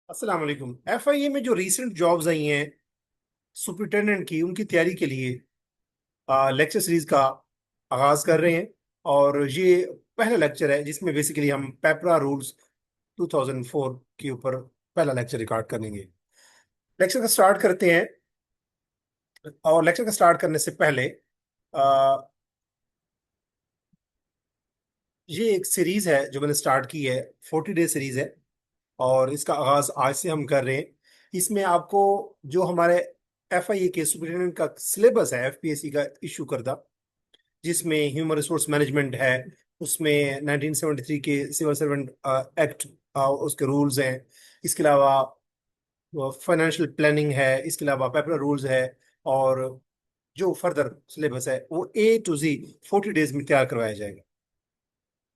अस्सलाम वालेकुम। एफआईए में जो रीसेंट जॉब्स आई हैं सुपरिटेंडेंट की, उनकी तैयारी के लिए लेक्चर सीरीज का आगाज कर रहे हैं। और ये पहला लेक्चर है जिसमें बेसिकली हम पेपरा रूल्स 2004 के ऊपर पहला लेक्चर रिकॉर्ड करेंगे। लेक्चर का स्टार्ट करते हैं। और लेक्चर का स्टार्ट करने से पहले आ, ये एक सीरीज है जो मैंने स्टार्ट की है। 40 डे सीरीज है और इसका आगाज आज से हम कर रहे हैं। इसमें आपको जो हमारे एफआईए के सुपरिटेंडेंट का सिलेबस है, एफपीएससी का इशू करदा, जिसमें ह्यूमन रिसोर्स मैनेजमेंट है, उसमें 1973 के सिविल सर्वेंट एक्ट उसके रूल्स हैं। इसके अलावा फाइनेंशियल प्लानिंग है, इसके अलावा पेपर रूल्स है। और जो फर्दर सिलेबस है वो A to Z 40 डेज में तैयार करवाया जाएगा।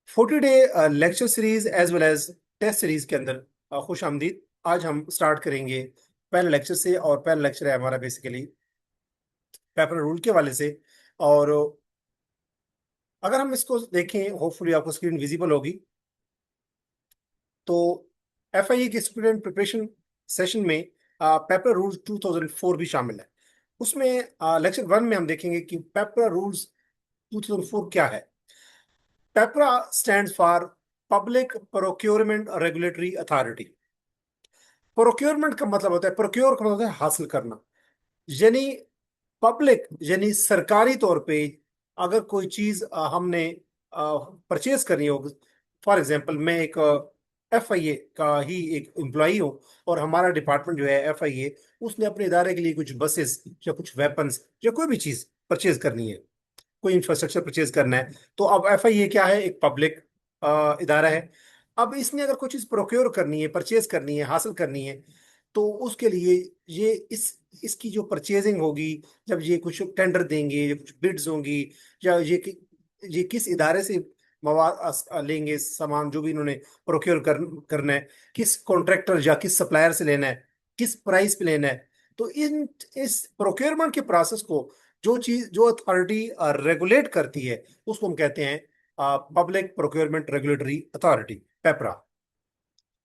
40 day lecture series as well as test series के अंदर खुश आमदीद। आज हम स्टार्ट करेंगे पहले लेक्चर से, और पहला लेक्चर है हमारा बेसिकली पेपर रूल के वाले से। और अगर हम इसको देखें, होपफुली आपको स्क्रीन विजिबल होगी। तो एफआईए के स्टूडेंट प्रिपरेशन सेशन में पेपर रूल्स 2004 भी शामिल है। उसमें लेक्चर 1 में हम देखेंगे कि पेपर रूल्स 2004 क्या है। PPRA stands for public procurement regulatory authority. Procurement का मतलब होता है, प्रोक्योर का मतलब होता है हासिल करना। यानी पब्लिक यानी सरकारी तौर पे अगर कोई चीज हमने परचेज करनी हो। फॉर एग्जांपल, मैं एक एफआईए का ही एक एम्प्लॉई हूँ, और हमारा डिपार्टमेंट जो है एफआईए, उसने अपने इदारे के लिए कुछ बसेस या कुछ वेपन्स या कोई भी चीज परचेज करनी है, कोई इंफ्रास्ट्रक्चर परचेज करना है। तो अब एफआईए क्या है? एक पब्लिक इदारा है। अब इसने अगर कोई चीज प्रोक्योर करनी है, परचेज करनी है, हासिल करनी है, तो उसके लिए ये इसकी जो परचेजिंग होगी, जब ये कुछ टेंडर देंगे, ये कुछ बिड्स होंगी, या ये किस इदारे से मवाद लेंगे, सामान जो भी इन्होंने प्रोक्योर करना है, किस कॉन्ट्रैक्टर या किस सप्लायर से लेना है, किस प्राइस पे लेना है। तो इन इस प्रोक्योरमेंट के प्रोसेस को जो अथॉरिटी रेगुलेट करती है, उसको हम कहते हैं पब्लिक प्रोक्योरमेंट रेगुलेटरी अथॉरिटी, पेपरा।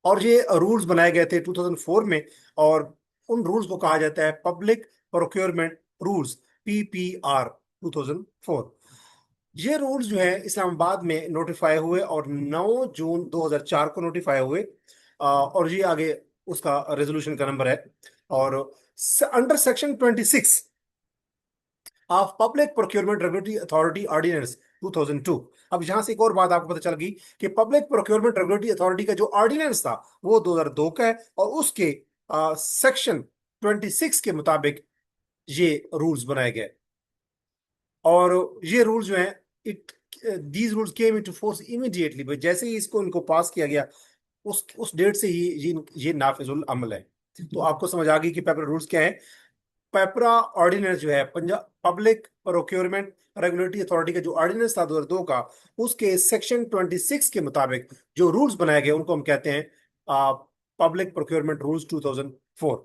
और ये रूल्स बनाए गए थे 2004 में। और उन रूल्स को कहा जाता है पब्लिक प्रोक्योरमेंट रूल्स, PPR 2004। ये रूल्स जो है इस्लामाबाद में नोटिफाई हुए, और 9 जून 2004 को नोटिफाई हुए। और ये आगे उसका रेजोल्यूशन का नंबर है। और under section 26 of public procurement regulatory authority ordinance 2002। अब यहां से एक और बात आपको पता चल गई कि पब्लिक प्रोक्योरमेंट रेगुलेटरी अथॉरिटी का जो ऑर्डिनेंस था वो 2002 का है, और उसके सेक्शन 26 के मुताबिक ये रूल्स बनाए गए। और ये रूल्स जो हैं, it these rules came into force immediately, जैसे ही इसको इनको पास किया गया, उस डेट से ही ये नाफिजुल अमल है। तो आपको समझ आ गई कि पेपर रूल्स क्या है। पेपरा ऑर्डिनेंस जो है, Punjab public procurement regulatory authority का जो ऑर्डिनेंस था 2002 का, उसके सेक्शन 26 के मुताबिक जो रूल्स बनाए गए उनको हम कहते हैं पब्लिक प्रोक्योरमेंट रूल्स 2004।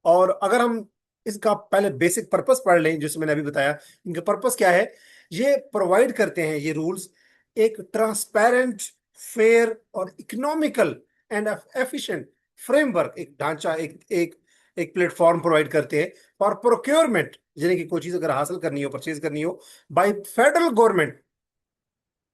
और अगर हम इसका पहले बेसिक पर्पस पढ़ लें, जैसे मैंने अभी बताया, इनका पर्पस क्या है। ये प्रोवाइड करते हैं, ये रूल्स, एक ट्रांसपेरेंट, फेयर और इकोनॉमिकल एंड एफिशिएंट फ्रेमवर्क, एक ढांचा, एक एक एक प्लेटफॉर्म प्रोवाइड करते हैं फॉर प्रोक्योरमेंट, यानी कि कोई चीज अगर हासिल करनी हो, परचेज करनी हो, by federal government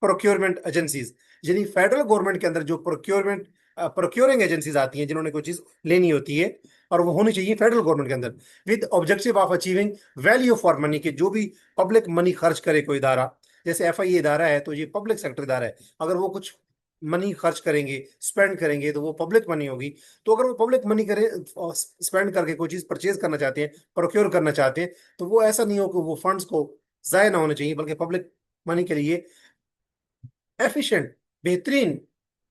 procurement agencies. यानी फेडरल गवर्नमेंट के अंदर जो प्रोक्योरिंग एजेंसीज आती हैं, जिन्होंने कोई चीज लेनी होती है, और वो होनी चाहिए फेडरल गवर्नमेंट के अंदर, with objective of achieving value for money, के जो भी पब्लिक मनी खर्च करे कोई इदारा, जैसे एफआईए इदारा है तो ये पब्लिक सेक्टर इदारा है। अगर वो कुछ मनी खर्च करेंगे, स्पेंड करेंगे, तो वो पब्लिक मनी होगी। तो अगर वो पब्लिक मनी करे, स्पेंड करके कोई चीज परचेज करना चाहते हैं, प्रोक्योर करना चाहते हैं, तो वो ऐसा नहीं हो कि वो फंड्स को जाया ना होने चाहिए, बल्कि पब्लिक मनी के लिए एफिशिएंट, बेहतरीन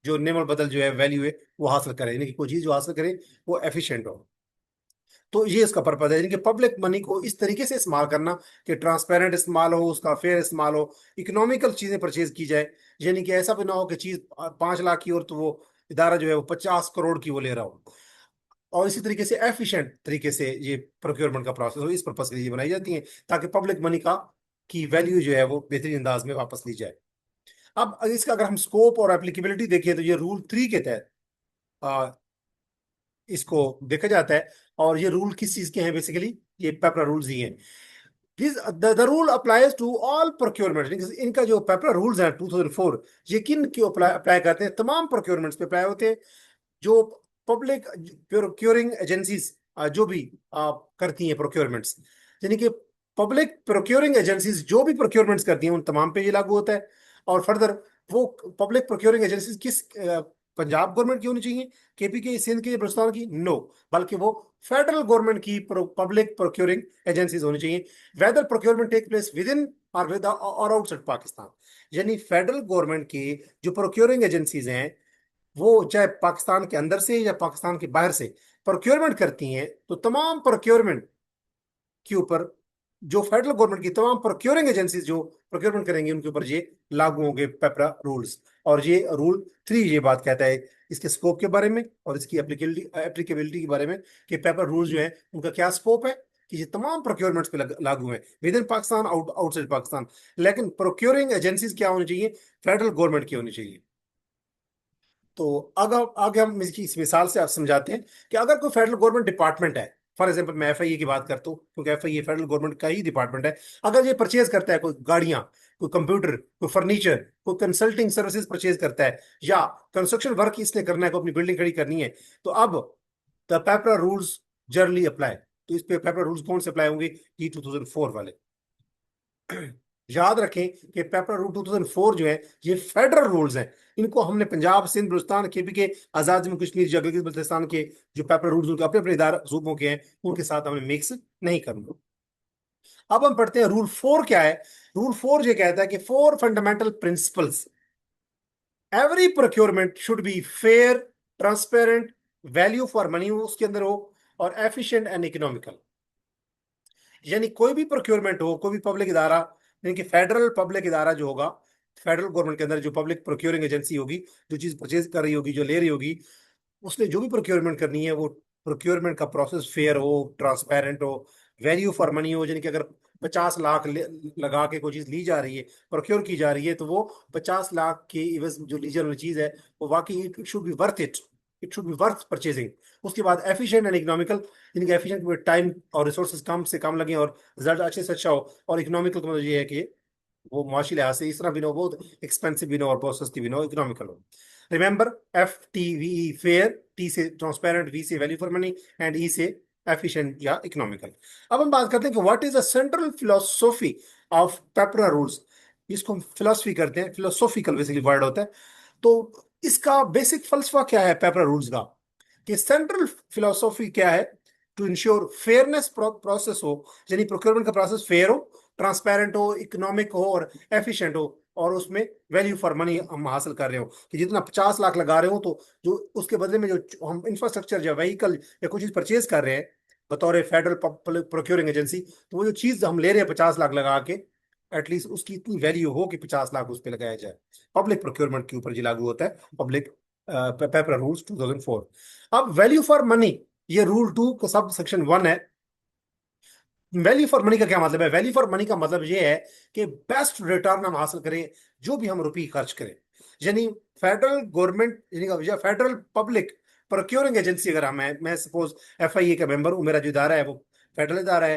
जो नेमल बदल जो है, वैल्यू है, वो हासिल करे, यानी कि कोई चीज जो हासिल करे वो एफिशिएंट हो। तो ये इसका पर्पज है, यानी कि पब्लिक मनी को इस तरीके से इस्तेमाल करना कि ट्रांसपेरेंट इस्तेमाल हो, उसका फेयर इस्तेमाल हो, इकोनॉमिकल चीजें परचेज की जाए। यानी कि ऐसा भी ना हो कि चीज 5 लाख की और तो वो इदारा जो है वो 50 करोड़ की वो ले रहा हो। और इसी तरीके से एफिशिएंट तरीके से ये प्रोक्योरमेंट का प्रोसेस हो, इस पर्पज के लिए ये बनाई जाती है, ताकि पब्लिक मनी का की वैल्यू जो है वो बेहतरीन अंदाज में वापस ली जाए। अब इसका अगर हम स्कोप और एप्लीकेबिलिटी देखें, तो ये रूल 3 के तहत इसको देखा जाता है। और ये रूल किस चीज के हैं बेसिकली, ये पेपरा रूल्स ही हैं। This the rule applies to all procurement. इनका जो पेपरा रूल्स हैं 2004, ये किन क्यों अप्लाई अप्लाई करते हैं, तमाम प्रोक्योरमेंट्स पे अप्लाई होते हैं। जो पब्लिक प्रोक्योरिंग एजेंसीज जो भी करती हैं प्रोक्योरमेंट्स, यानी कि पब्लिक प्रोक्योरिंग एजेंसीज जो भी प्रोक्योरमेंट्स करती हैं उन तमाम पे ये लागू होता है। और फर्दर वो पब्लिक प्रोक्योरिंग एजेंसीज किस पंजाब गवर्नमेंट की होनी चाहिए, केपी की, सिंध की, बलूचिस्तान की? नो, बल्कि वो फेडरल गवर्नमेंट की पब्लिक प्रोक्योरिंग एजेंसीज होनी चाहिए। Whether procurement take place with in और विद और आउटसाइड पाकिस्तान। यानी फेडरल गवर्नमेंट की जो प्रोक्योरिंग एजेंसीज हैं, वो चाहे पाकिस्तान के अंदर से या पाकिस्तान के बाहर से प्रोक्योरमेंट करती हैं, तो तमाम प्रोक्योरमेंट के ऊपर जो फेडरल गवर्नमेंट की तमाम प्रोक्योरिंग एजेंसीज जो प्रोक्योरमेंट करेंगी उनके ऊपर ये लागू होंगे पेपरा रूल्स। और ये रूल 3 ये बात कहता है इसके स्कोप के बारे में और इसकी एप्लीकेबिलिटी एप्लीकेबिलिटी के बारे में, कि पेपर रूल्स जो है उनका क्या स्कोप है, कि ये तमाम प्रोक्योरमेंट्स पे लागू है with in Pakistan, outside Pakistan. लेकिन प्रोक्योरिंग एजेंसीज क्या होनी चाहिए, फेडरल गवर्नमेंट की होनी चाहिए। तो अगर आगे हम इसकी इस मिसाल से आप समझाते हैं कि अगर कोई फेडरल गवर्नमेंट डिपार्टमेंट है, फॉर एग्जांपल मैं एफआईए की बात करता हूँ क्योंकि एफआईए फेडरल गवर्नमेंट का ही डिपार्टमेंट है। अगर ये परचेज करता है कोई गाड़ियां, कोई कंप्यूटर, कोई फर्नीचर, कोई कंसल्टिंग सर्विसेज परचेज करता है, या कंस्ट्रक्शन वर्क इसने करना है, कोई अपनी बिल्डिंग खड़ी करनी है, तो अब द पेपरा रूल्स जनरली अप्लाई। तो इस पे पेपरा रूल्स कौन से अप्लाई होंगे, ये 2004 वाले। याद रखें कि पेपर रूल 2004 जो है ये फेडरल रूल्स हैं। इनको हमने पंजाब, सिंध, बलूचिस्तान, केपी के, आजाद जम्मू कश्मीर, या गिलगित बल्तिस्तान के जो पेपर रूल्स उनके अपने अपने इदारा सूबों के हैं उनके साथ हमने मिक्स नहीं करना। अब हम पढ़ते हैं रूल 4 क्या है। रूल 4 ये कहता है कि 4 fundamental principles, every procurement should be fair, transparent, value for money उसके अंदर हो, और एफिशिएंट एंड इकोनॉमिकल। यानी कोई भी प्रोक्योरमेंट हो, कोई भी पब्लिक इदारा, यानी कि फेडरल पब्लिक इदारा जो होगा, फेडरल गवर्नमेंट के अंदर जो पब्लिक प्रोक्योरिंग एजेंसी होगी, जो चीज परचेज कर रही होगी, जो ले रही होगी, उसने जो भी प्रोक्योरमेंट करनी है, वो प्रोक्योरमेंट का प्रोसेस फेयर हो, ट्रांसपेरेंट हो, वैल्यू फॉर मनी हो। यानी कि अगर 50 लाख लगा के कोई चीज ली जा रही है, प्रोक्योर की जा रही है, तो वो 50 लाख की इवज जो ली जाने वाली चीज है वो वाकई it should B worth it, it should B worth purchasing. उसके बाद एफिशिएंट एंड इकोनॉमिकल, यानी कि एफिशिएंट में टाइम और रिसोर्सेज कम से कम लगे और रिजल्ट अच्छे से अच्छा हो। और इकोनॉमिकल का मतलब ये है कि वो मुआशी लिहाज से इस तरह भी ना हो बहुत एक्सपेंसिव भी ना हो और बहुत सस्ती भी ना हो, इकोनॉमिकल हो। Remember, F T V fair, T से ट्रांसपेरेंट, वी से वैल्यू फॉर मनी, एंड ई से एफिशिएंट या इकोनॉमिकल। अब हम बात करते हैं कि what is the central philosophy of PPRA rules. इसको हम फिलोसफी करते हैं, फिलोसॉफिकल बेसिकली वर्ड होता है। तो इसका बेसिक फलसफा क्या है पेपरा रूल्स का, कि सेंट्रल फिलोसॉफी क्या है, टू इंश्योर फेयरनेस प्रोसेस हो, यानी प्रोक्योरमेंट का प्रोसेस फेयर हो, ट्रांसपेरेंट हो, इकोनॉमिक हो और एफिशिएंट हो, और उसमें वैल्यू फॉर मनी हम हासिल कर रहे हो, कि जितना 50 लाख लगा रहे हो तो जो उसके बदले में जो हम इंफ्रास्ट्रक्चर या व्हीकल या कुछ चीज परचेज कर रहे हैं बतौर फेडरल प्रोक्योरिंग एजेंसी, तो वो जो चीज हम ले रहे हैं 50 लाख लगा के, एटलीस्ट उसकी इतनी वैल्यू हो कि 50 लाख उस पर लगाया जाए। पब्लिक प्रोक्योरमेंट के ऊपर जी लागू होता है पब्लिक पेपर रूल्स 2004। अब वैल्यू फॉर मनी, ये रूल 2 का सब सेक्शन 1 है। वैल्यू फॉर मनी का क्या मतलब है, वैल्यू फॉर मनी का मतलब ये है कि बेस्ट रिटर्न हम हासिल करें जो भी हम रुपये खर्च करें। यानी फेडरल गवर्नमेंट, यानी फेडरल पब्लिक प्रोक्योरिंग एजेंसी, अगर मैं सपोज एफआईए का मेंबर हूं, मेरा जो इदारा है वो फेडरल इदारा है,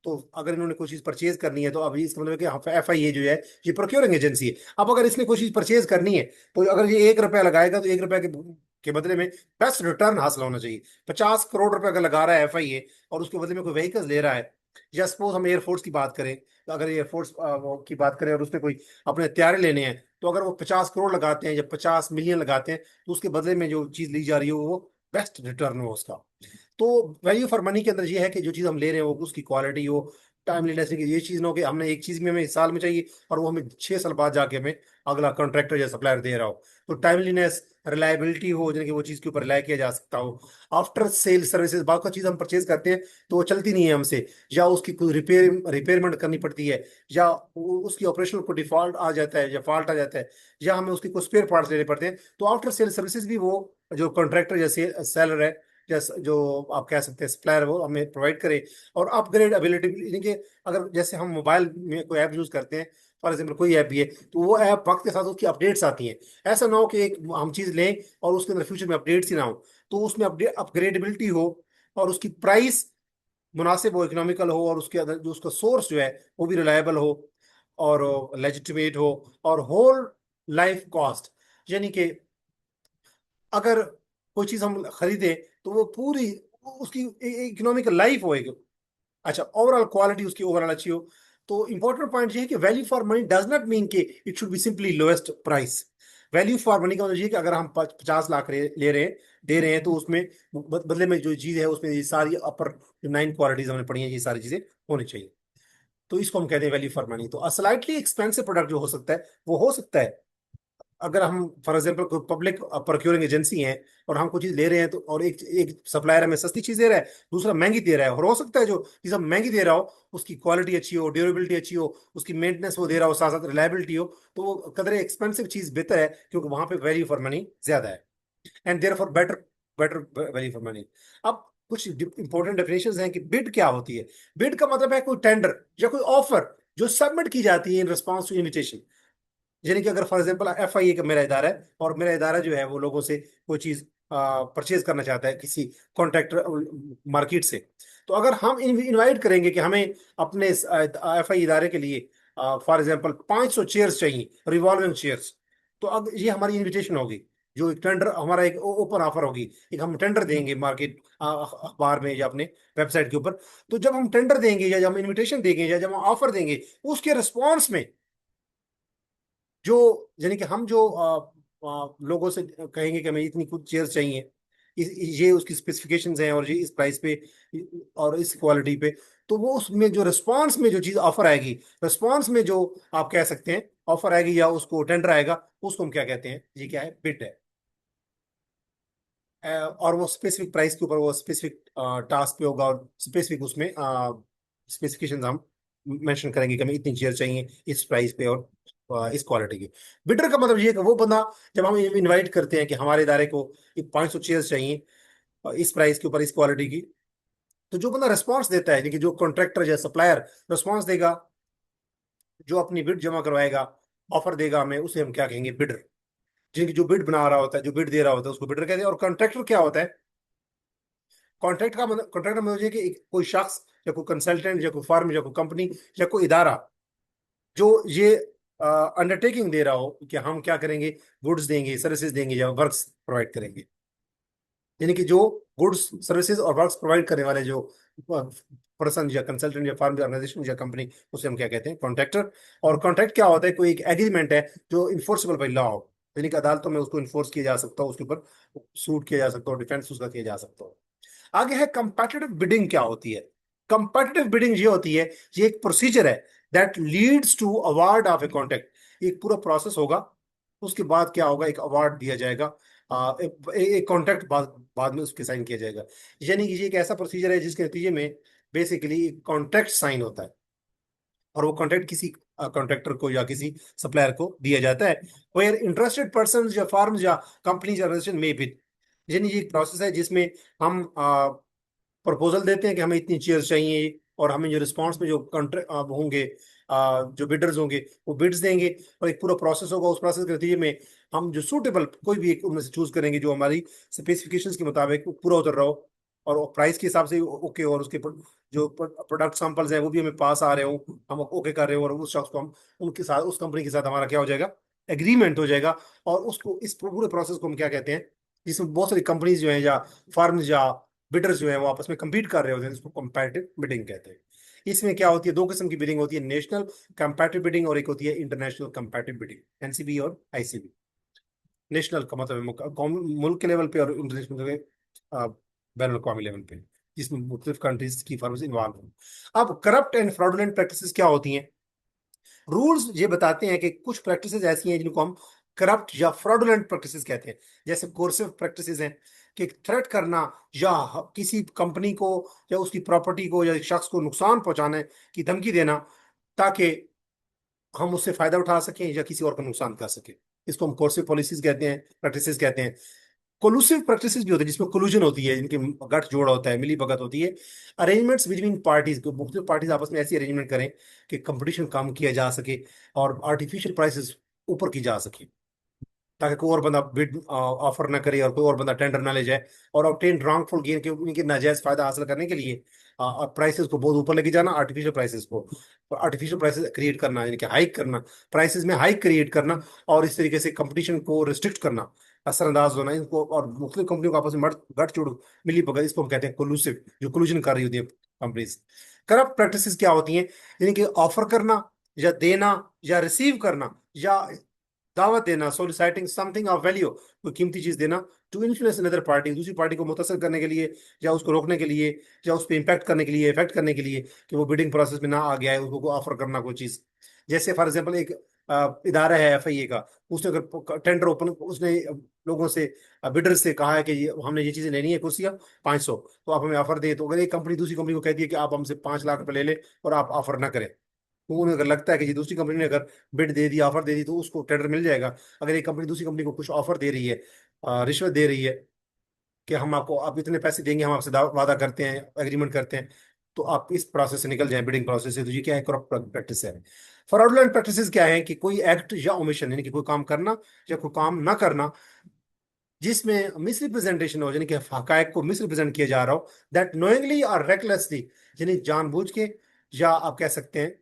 तो अगर इन्होंने कोई चीज परचेज करनी है तो अभी इसका मतलब है कि एफआईए जो है ये प्रोक्योरिंग एजेंसी है। अब अगर इसने कोई चीज परचेज करनी है, तो अगर ये 1 रुपया लगाएगा तो 1 रुपया के बदले में बेस्ट रिटर्न हासिल होना चाहिए। 50 करोड़ रुपए अगर लगा रहा है एफआईए और उसके बदले में कोई व्हीकल्स ले रहा है, या सपोज हम एयरफोर्स की बात करें, तो अगर एयरफोर्स की बात करें और उसने कोई अपने हथियारे लेने हैं, तो अगर वो 50 करोड़ लगाते हैं या 50 मिलियन लगाते हैं, तो उसके बदले में जो चीज ली जा रही है वो बेस्ट रिटर्न हो उसका। तो वैल्यू फॉर मनी के अंदर ये है कि जो चीज हम ले रहे हैं वो उसकी क्वालिटी हो, टाइमलीनेस, ये चीज ना हो कि हमने एक चीज में हमें साल में चाहिए और वो हमें 6 साल बाद जाके हमें अगला कॉन्ट्रैक्टर या सप्लायर दे रहा हो। तो टाइमलीनेस, रिलायबिलिटी हो, यानी कि वो चीज के ऊपर रिलाई किया जा सकता हो। आफ्टर सेल सर्विसेज, बाकी चीज हम परचेज करते हैं तो वो चलती नहीं है हमसे, या उसकी कोई रिपेयरमेंट करनी पड़ती है, या उसकी ऑपरेशन को डिफॉल्ट आ जाता है या फॉल्ट आ जाता है, या हमें उसके कुछ स्पेयर पार्ट्स लेने पड़ते हैं, तो आफ्टर सेल सर्विसेज भी वो जो कॉन्ट्रैक्टर या सेलर है या जो आप कह सकते हैं सप्लायर, वो हमें प्रोवाइड करे। और अपग्रेड अवेलेबिलिटी, यानी कि अगर जैसे हम मोबाइल में कोई ऐप यूज करते हैं, फॉर एग्जाम्पल कोई ऐप भी है, तो वो ऐप वक्त के साथ उसकी अपडेट्स आती हैं। ऐसा ना हो कि एक हम चीज लें और उसके अंदर फ्यूचर में अपडेट्स ही ना हो। तो उसमें अपडेट अपग्रेडेबिलिटी हो, और उसकी प्राइस मुनासिब हो, इकोनॉमिकल हो, और उसके अंदर जो उसका सोर्स जो है वो भी रिलायबल हो और लेजिटिमेट हो, और होल लाइफ कॉस्ट, यानी कि अगर कोई चीज हम खरीदें तो वो पूरी उसकी इकोनॉमिकल लाइफ होएगी। अच्छा, ओवरऑल क्वालिटी उसकी ओवरऑल अच्छी हो। तो इंपॉर्टेंट पॉइंट ये है कि value for money does not mean कि it should be simply lowest price. Value for money का मतलब ये है कि अगर हम 50 लाख ले रहे हैं, दे रहे हैं, तो उसमें बदले में जो चीज है उसमें ये सारी अपर जो 9 क्वालिटीज हमने पढ़ी हैं, ये सारी चीजें होनी चाहिए। तो इसको हम कहते हैं वैल्यू फॉर मनी। तो स्लाइटली एक्सपेंसिव प्रोडक्ट जो हो सकता है वो हो सकता है, अगर हम फॉर एग्जाम्पल कोई पब्लिक प्रोक्योरिंग एजेंसी है और हम कुछ चीज ले रहे हैं, तो और एक एक सप्लायर हमें सस्ती चीज दे रहा है, दूसरा महंगी दे रहा है, और हो सकता है जो चीज हम महंगी दे रहा हो उसकी क्वालिटी अच्छी हो, ड्यूरेबिलिटी अच्छी हो, उसकी मेंटेनेंस वो दे रहा हो, साथ साथ रिलायबिलिटी हो, तो वो कदर एक्सपेंसिव चीज बेहतर है, क्योंकि वहां पे वैल्यू फॉर मनी ज्यादा है, and there for better better value for money. अब कुछ इंपॉर्टेंट डेफिनेशन हैं कि बिड क्या होती है। बिड का मतलब है कोई टेंडर या कोई ऑफर जो सबमिट की जाती है इन रिस्पॉन्स टू इन्विटेशन। यानी कि अगर फॉर एग्जांपल FIA का मेरा इदारा है, और मेरा इदारा जो है वो लोगों से कोई चीज परचेज करना चाहता है किसी कॉन्ट्रैक्टर मार्केट से, तो अगर हम इनवाइट करेंगे कि हमें अपने FI इदारे के लिए फॉर एग्जांपल 500 चेयर्स चाहिए, रिवॉल्विंग चेयर्स, तो अब ये हमारी इनविटेशन होगी, जो एक टेंडर हमारा एक ओपन ऑफर होगी। एक हम टेंडर देंगे मार्केट अखबार में या अपने वेबसाइट के ऊपर। तो जब हम टेंडर देंगे या जब हम इनविटेशन देंगे या जब हम ऑफर देंगे, उसके रिस्पॉन्स में जो, यानी कि हम जो लोगों से कहेंगे कि हमें इतनी कुछ चेयर चाहिए, ये उसकी स्पेसिफिकेशंस हैं और ये इस प्राइस पे और इस क्वालिटी पे, तो वो उसमें जो रिस्पांस में जो चीज ऑफर आएगी, रिस्पांस में जो आप कह सकते हैं ऑफर आएगी या उसको टेंडर आएगा, उसको हम क्या कहते हैं, ये क्या है, बिड है। और वो स्पेसिफिक प्राइस के ऊपर वो स्पेसिफिक टास्क पे होगा, और स्पेसिफिक उसमें स्पेसिफिकेशन हम मेंशन करेंगे कि हमें इतनी चेयर चाहिए इस प्राइस पे और इस क्वालिटी की। बिडर का मतलब ये है कि वो बंदा, जब हम इनवाइट करते हैं कि हमारे इदारे को 500 चेयर्स चाहिए इस प्राइस के ऊपर इस क्वालिटी की, तो जो बंदा रिस्पॉन्स देता है, लेकिन जो कॉन्ट्रैक्टर या सप्लायर रिस्पॉन्स देगा, जो अपनी बिड जमा करवाएगा, ऑफर देगा हमें, उसे हम क्या कहेंगे, बिडर। जिनकी जो बिड बना रहा होता है, जो बिड दे रहा होता है, उसको बिडर कहते हैं। और कॉन्ट्रैक्टर क्या होता है, कॉन्ट्रैक्ट का मतलब ये कि कोई शख्स या कोई कंसल्टेंट या कोई फर्म या कोई कंपनी या कोई इदारा जो ये अंडरटेकिंग दे रहा हो कि हम क्या करेंगे, गुड्स देंगे, सर्विसेज देंगे या वर्क्स प्रोवाइड करेंगे। यानी कि जो गुड्स सर्विसेज और वर्क्स प्रोवाइड करने वाले जो पर्सन या कंसल्टेंट या फर्म या ऑर्गेनाइजेशन या कंपनी, उसे हम क्या कहते हैं, कॉन्ट्रैक्टर। और कॉन्ट्रैक्ट क्या होता है, कोई एक एग्रीमेंट है जो इन्फोर्सेबल बाई लॉ हो, यानी कि अदालतों में उसको इन्फोर्स किया जा सकता हो, उसके ऊपर सूट किया जा सकता हो, डिफेंस उसका किया जा सकता हो। आगे है कंपेटिटिव बिडिंग क्या होती है। कंपेटिटिव बिडिंग ये होती है, ये एक प्रोसीजर है that leads to award of a contract. एक पूरा प्रोसेस होगा, उसके बाद क्या होगा, एक अवार्ड दिया जाएगा, एक कॉन्ट्रैक्ट बाद में उसके साइन किया जाएगा। यानी कि ये एक ऐसा प्रोसीजर है जिसके नतीजे में बेसिकली एक कॉन्ट्रैक्ट साइन होता है, और वो कॉन्ट्रैक्ट किसी कॉन्ट्रैक्टर को या किसी सप्लायर को दिया जाता है, वेयर इंटरेस्टेड पर्सन या फार्म्स या कंपनीज या ऑर्गेनाइजेशन में बिड। यानी ये एक प्रोसेस है जिसमें हम प्रपोजल देते हैं कि हमें इतनी चेयर चाहिए, और हमें जो रिस्पांस में जो कॉन्ट्रैक्ट होंगे, जो बिडर्स होंगे वो बिड्स देंगे, और एक पूरा प्रोसेस होगा। उस प्रोसेस के नतीजे में हम जो सूटेबल कोई भी एक उनमें से चूज करेंगे जो हमारी स्पेसिफिकेशंस के मुताबिक पूरा उतर रहा हो, और प्राइस के हिसाब से ओके, और उसके जो प्रोडक्ट सैंपल्स हैं वो भी हमें पास आ रहे हो, हम ओके कर रहे हो, और उस शख्स को हम उनके साथ, उस कंपनी के साथ हमारा क्या हो जाएगा, एग्रीमेंट हो जाएगा। और उसको इस पूरे प्रोसेस को हम क्या कहते हैं, जिसमें बहुत सारी कंपनीज जो हैं या फर्म्स या बिडर्स जो है वो आपस में compete कर रहे होते हैं, इसको कंपैटिटिव बिडिंग कहते हैं। इसमें क्या होती है, दो किस्म की बिडिंग होती है, नेशनल कंपैटिटिव बिडिंग और एक होती है इंटरनेशनल कंपैटिटिव बिडिंग, NCB और ICB। नेशनल का मतलब है मुल्क के लेवल पे, और इंटरनेशनल के बैन अवी लेवल पे, जिसमें मुख्तलिफ कंट्रीज की फर्म्स इन्वॉल्व हैं। अब करप्ट एंड फ्रॉडुलेंट प्रैक्टिसेस क्या होती हैं। रूल्स ये बताते हैं कि कुछ प्रैक्टिसेस ऐसी हैं जिनको हम करप्ट या फ्रॉडुलेंट प्रैक्टिसेस कहते हैं। जैसे कोर्सिव प्रैक्टिसेस हैं कि थ्रेट करना, या किसी कंपनी को या उसकी प्रॉपर्टी को या एक शख्स को नुकसान पहुंचाने की धमकी देना, ताकि हम उससे फायदा उठा सकें या किसी और का नुकसान कर सकें। इसको हम कोर्सिव पॉलिसीज कहते हैं, प्रैक्टिसेस कहते हैं। कोलूसिव प्रैक्टिसेस भी होते हैं जिसमें कोलूजन होती है, जिनके गठ जोड़ होता है, मिली भगत होती है। अरेंजमेंट्स बिटवीन पार्टीज, को मुख्तलिफ पार्टीज आपस में ऐसी अरेंजमेंट करें कि कंपटीशन कम किया जा सके और आर्टिफिशियल प्राइसेस ऊपर की जा सके, ताकि कोई और बंदा बिड ऑफर ना करे और कोई और बंदा टेंडर ना ले जाए, और ऑब्टेन रॉन्गफुल गेन के उनके नाजायज फायदा हासिल करने के लिए प्राइसेस को बहुत ऊपर लेके जाना, आर्टिफिशियल प्राइसेस को, आर्टिफिशियल प्राइसेस क्रिएट करना, यानी कि हाइक करना, प्राइसेस में हाइक क्रिएट करना, और इस तरीके से कंपटीशन को रिस्ट्रिक्ट करना, असरअंदाज होना इनको, और मुख्तलिफ कंपनियों को आपस में गठजोड़ मिली भगत, इसको हम कहते हैं कोलूसिव, जो कोलूजन कर रही होती है कंपनीज। करप्ट प्रैक्टिसेस क्या होती हैं? यानी कि ऑफर करना या देना या रिसीव करना या दावत देना, सोलिसाइटिंग समथिंग ऑफ वैल्यू, कोई कीमती चीज देना, टू इन्फ्लुएंस अनदर पार्टी, दूसरी पार्टी को मुतासर करने के लिए, या उसको रोकने के लिए, या उस पर इम्पैक्ट करने के लिए, इफेक्ट करने के लिए कि वो बिडिंग प्रोसेस में ना आ गया है, उसको ऑफर करना कोई चीज। जैसे फॉर एग्जाम्पल एक इदारा है FIA का, उसने अगर टेंडर ओपन, उसने लोगों से, बिडर से कहा है कि हमने ये चीजें लेनी है, कुर्सियाँ 500, तो आप हमें ऑफर दे, तो अगर एक कंपनी दूसरी कंपनी को कहती है कि आप हमसे 5 लाख रुपए ले ले और आप ऑफर ना करें, तो उन्हें अगर लगता है कि ये दूसरी कंपनी ने अगर बिड दे दी, ऑफर दे दी, तो उसको टेंडर मिल जाएगा। अगर एक कंपनी दूसरी कंपनी को कुछ ऑफर दे रही है, रिश्वत दे रही है कि हम आपको, आप इतने पैसे देंगे, हम आपसे वादा करते हैं, एग्रीमेंट करते हैं, तो आप इस प्रोसेस से निकल जाएं, बिडिंग प्रोसेस से, तो ये क्या है? करप्ट प्रैक्टिस है। फ्रॉडुलेंट प्रैक्टिसेस क्या है? कि कोई एक्ट या ओमिशन, यानी कि कोई काम करना या कोई काम ना करना जिसमें मिसरिप्रेजेंटेशन हो, यानी कि हकायक को मिसरिप्रेजेंट किया जा रहा हो, दैट नोइंगली और रेकलेसली, यानी जानबूझ के, या आप कह सकते हैं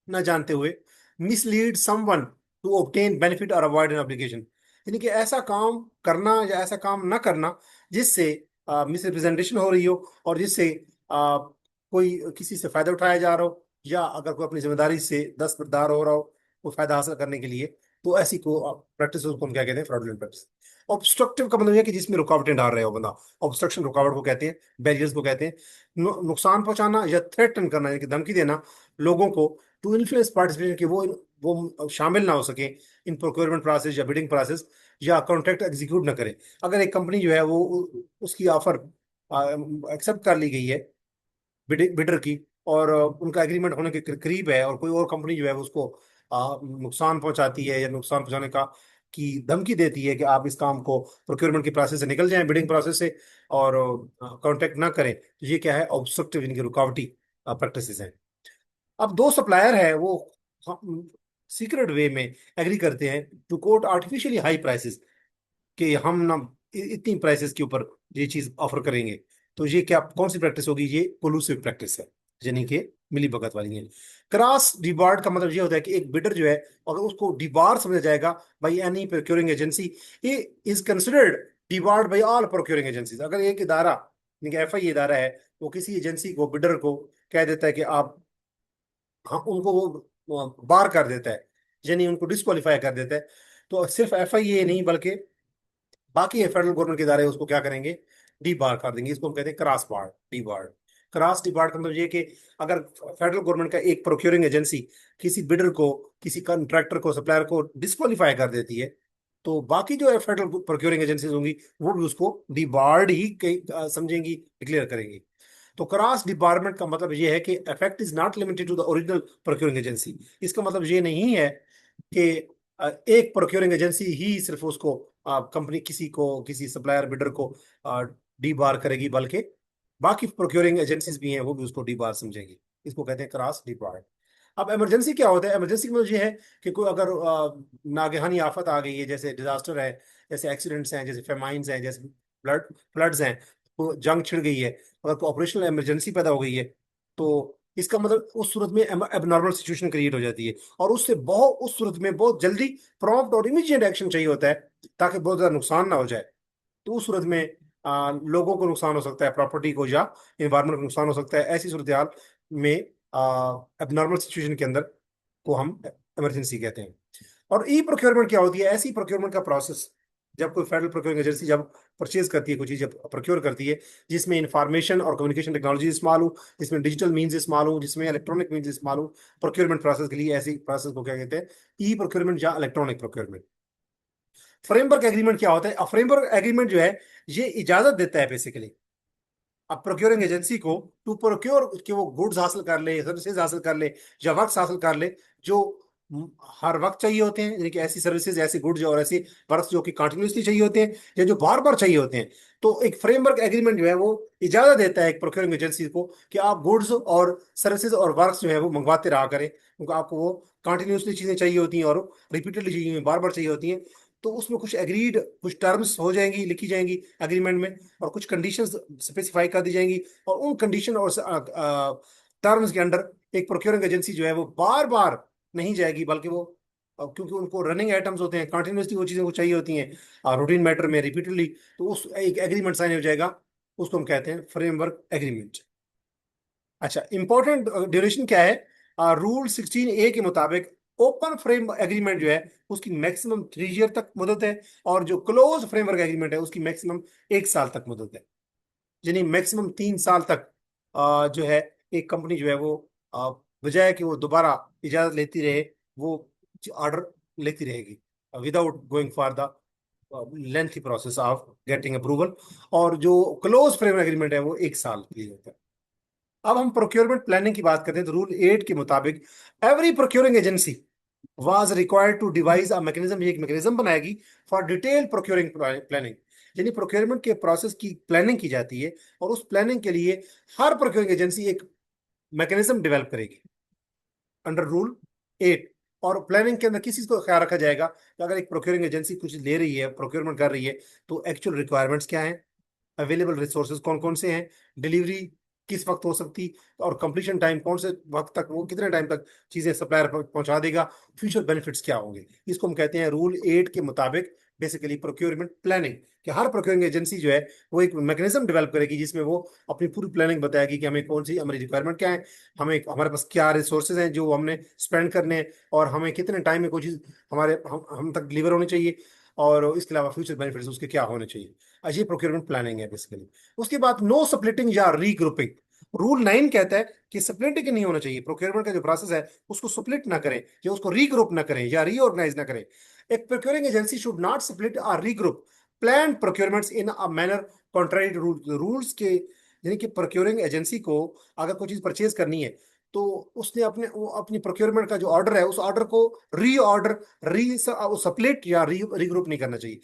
ना जानते हुए, mislead someone to obtain benefit और अवॉइड एन ऑब्लिगेशन, यानी कि ऐसा काम करना या ऐसा काम ना करना जिससे मिसरिप्रेजेंटेशन हो रही हो, और जिससे कोई किसी से फायदा उठाया जा रहा हो, या अगर कोई अपनी जिम्मेदारी से दस्तबरदार हो रहा हो वो फायदा हासिल करने के लिए, तो ऐसी को प्रैक्टिस को हम क्या कहते हैं? Fraudulent practice. ऑब्स्ट्रक्टिव का मतलब यह है कि जिसमें रुकावटें डाल रहे हो बंदा, ऑब्स्ट्रक्शन रुकावट को कहते हैं, बैरियर्स को कहते हैं। नुकसान पहुंचाना या थ्रेटन करना, यानी कि धमकी देना लोगों को, टू इन्फ्लुएंस पार्टिसिपेशन, कि वो शामिल ना हो सके इन प्रोक्योरमेंट प्रोसेस या बिडिंग प्रोसेस, या कॉन्ट्रैक्ट एग्जीक्यूट ना करे। अगर एक कंपनी जो है वो उसकी ऑफर एक्सेप्ट कर ली गई है बिडर की, और उनका एग्रीमेंट होने के करीब है, और कोई और कंपनी जो है वो उसको नुकसान पहुंचाती है, या नुकसान पहुंचाने का की धमकी देती है कि आप इस काम को प्रोक्योरमेंट की प्रोसेस से निकल जाएं, बिडिंग प्रोसेस से, और कॉन्ट्रैक्ट ना करें, तो ये क्या है? ऑब्स्ट्रक्टिव, यानी कि रुकावटी प्रैक्टिसेस हैं। अब दो सप्लायर है, वो सीक्रेट वे में एग्री करते हैं to quote artificially high prices, कि हम ना इतनी प्राइसेस के ऊपर ये चीज ऑफर करेंगे। तो ये क्या, कौन सी प्रैक्टिस होगी? ये कोलूसिव प्रैक्टिस है, यानी कि मिली भगत वाली है। क्रॉस डिबार्ड का मतलब ये होता है कि एक बिडर जो है, अगर उसको डिबार समझा जाएगा बाई एनी प्रोक्योरिंग एजेंसी, ये is considered debarred by all procuring agencies. अगर एक इदारा, यानी कि FIA इदारा है, वो किसी एजेंसी को, बिडर को कह देता है कि आप, हाँ, उनको वो बार कर देता है, यानी उनको डिस्qualify कर देता है, तो सिर्फ FIA नहीं बल्कि बाकी फेडरल गवर्नमेंट के इदारे उसको क्या करेंगे? डी बार कर देंगे। इसको हम कहते हैं क्रॉस बार, डी बार। क्रॉस डी बार का मतलब ये कि अगर फेडरल गवर्नमेंट का एक प्रोक्योरिंग एजेंसी किसी बिडर को, किसी कंट्रैक्टर को, सप्लायर को डिस्qualify कर देती है, तो बाकी जो फेडरल प्रोक्योरिंग एजेंसीज होंगी वो भी उसको डी बार्ड ही समझेंगी, डिक्लेयर करेंगी। तो क्रॉस डिपार्टमेंट का मतलब ये है कि effect is not limited to the original procuring agency. इसका मतलब ये नहीं है कि एक प्रोक्योरिंग एजेंसी ही सिर्फ उसको, कंपनी किसी को, किसी सप्लायर बिडर को डी बार करेगी, बल्कि बाकी प्रोक्योरिंग एजेंसीज भी हैं वो भी उसको डी बार समझेंगी। इसको कहते हैं क्रॉस डी बार। अब इमरजेंसी क्या होता है? इमरजेंसी का मतलब ये है कि कोई अगर नागहानी आफत आ गई है, जैसे डिजास्टर है, जैसे एक्सीडेंट्स हैं, जैसे फेमाइंस हैं, जैसे फ्लड्स हैं, तो जंग छिड़ गई है, अगर कोई ऑपरेशनल इमरजेंसी पैदा हो गई है, तो इसका मतलब उस सूरत में एबनॉर्मल सिचुएशन क्रिएट हो जाती है, और उस सूरत में बहुत जल्दी प्रॉम्प्ट और इमीडिएट एक्शन चाहिए होता है, ताकि बहुत ज्यादा नुकसान ना हो जाए। तो उस सूरत में लोगों को नुकसान हो सकता है, प्रॉपर्टी को या इन्वायरमेंट को नुकसान हो सकता है। ऐसी सूरत हाल में एबनॉर्मल सिचुएशन के अंदर को हम इमरजेंसी कहते हैं। और ई प्रोक्योरमेंट क्या होती है? ऐसी प्रोक्योरमेंट का प्रोसेस, जब कोई फेडरल प्रोक्योरिंग एजेंसी जब परचेज करती है, कोई चीज प्रोक्योर करती है, जिसमें इंफॉर्मेशन और कम्युनिकेशन टेक्नोलॉजी इस्तेमाल हो, जिसमें डिजिटल मीन्स इस्तेमाल हो, जिसमें इलेक्ट्रॉनिक मीन्स इस्तेमाल हो प्रोक्योरमेंट प्रोसेस के लिए, ऐसी प्रोसेस को क्या कहते हैं? ई प्रोक्योरमेंट या इलेक्ट्रॉनिक प्रोक्योरमेंट। फ्रेमवर्क एग्रीमेंट क्या होता है? फ्रेमवर्क एग्रीमेंट जो है, ये इजाजत देता है बेसिकली अब प्रोक्योरिंग एजेंसी को टू प्रोक्योर, कि वो गुड्स हासिल कर ले, सर्विसेज हासिल कर ले, या वर्क्स हासिल कर ले, जो हर वक्त चाहिए होते हैं, यानी कि ऐसी सर्विसेज, ऐसे गुड्स और ऐसे वर्क्स जो कि कंटिन्यूसली चाहिए होते हैं या जो बार बार चाहिए होते हैं। तो एक फ्रेमवर्क एग्रीमेंट जो है वो इजाजत देता है एक प्रोक्योरिंग एजेंसी को कि आप गुड्स और सर्विसेज और वर्क्स जो है वो मंगवाते रहा करें, क्योंकि आपको वो कंटिन्यूसली चीजें चाहिए होती हैं और रिपीटेडली चाहिए, बार बार चाहिए होती हैं। तो उसमें कुछ एग्रीड, कुछ टर्म्स हो जाएंगी, लिखी जाएंगी एग्रीमेंट में, और कुछ कंडीशंस स्पेसिफाई कर दी जाएंगी। और उन कंडीशन और टर्म्स के अंडर एक प्रोक्योरिंग एजेंसी जो है वो बार बार नहीं जाएगी, बल्कि वो क्योंकि उनको रनिंग आइटम्स होते हैं, कंटिन्यूसली वो चीजें वो चाहिए होती हैं रूटीन मैटर में रिपीटेडली, तो उस एक एग्रीमेंट साइन हो जाएगा। उसको हम कहते हैं फ्रेमवर्क एग्रीमेंट। अच्छा, इंपॉर्टेंट ड्यूरेशन क्या है? रूल 16A के मुताबिक ओपन फ्रेम एग्रीमेंट जो है उसकी मैक्सिमम 3 ईयर तक मुदत है, और जो क्लोज फ्रेमवर्क एग्रीमेंट है उसकी मैक्सिमम 1 साल तक मुदत है। यानी मैक्सिमम 3 साल तक जो है एक कंपनी जो है वो बजाय कि वो दोबारा इजाजत लेती रहे, वो ऑर्डर लेती रहेगी without going for the lengthy process of getting approval. और जो क्लोज फ्रेम एग्रीमेंट है वो 1 साल के लिए होता है। अब हम प्रोक्योरमेंट प्लानिंग की बात करते हैं, तो रूल 8 के मुताबिक every procuring agency was required to devise a mechanism, एक मैकेनिज्म बनाएगी फॉर डिटेल प्रोक्योरिंग प्लानिंग। यानी प्रोक्योरमेंट के प्रोसेस की प्लानिंग की जाती है, और उस प्लानिंग के लिए हर प्रोक्योरिंग एजेंसी एक मैकेनिज्म डेवलप करेगी अंडर रूल 8। और प्लानिंग के अंदर किस चीज को ख्याल रखा जाएगा कि अगर एक प्रोक्योरिंग एजेंसी कुछ ले रही है, प्रोक्योरमेंट कर रही है, तो एक्चुअल रिक्वायरमेंट्स क्या है, अवेलेबल रिसोर्सेज कौन कौन से हैं, डिलीवरी किस वक्त हो सकती, और कंप्लीशन टाइम कौन से वक्त तक, वो कितने टाइम तक चीजें सप्लायर पहुंचा देगा, फ्यूचर बेनिफिट्स क्या होंगे। इसको हम कहते हैं रूल 8 के मुताबिक बेसिकली प्रोक्योरमेंट प्लानिंग। कि हर प्रोक्योरिंग एजेंसी जो है वो एक मैकेनिज्म डेवलप करेगी जिसमें वो अपनी पूरी प्लानिंग बताएगी कि हमें कौन सी, हमारी रिक्वायरमेंट क्या है, हमें हमारे पास क्या रिसोर्सेज हैं जो हमने स्पेंड करने हैं, और हमें कितने टाइम में कोई चीज हमारे हम तक डिलीवर होनी चाहिए, और इसके अलावा फ्यूचर बेनिफिट्स उसके क्या होने चाहिए। ये प्रोक्योरमेंट प्लानिंग है बेसिकली। उसके बाद नो स्प्लिटिंग या रीग्रुपिंग। रूल 9 कहता है कि स्प्लिटिंग नहीं होना चाहिए, प्रोक्योरमेंट का जो प्रोसेस है उसको स्प्लिट ना करें, या उसको रीग्रुप ना करें, या रीऑर्गेनाइज ना करें। एक procuring agency should not split और regroup plan procurements in a manner contrary to rules के। यानी कि प्रोक्योरिंग एजेंसी को अगर कोई चीज परचेज करनी है, तो उसने अपनी प्रोक्योरमेंट का जो ऑर्डर है उस ऑर्डर को रीऑर्डर, री स्प्लिट या रीग्रुप नहीं करना चाहिए।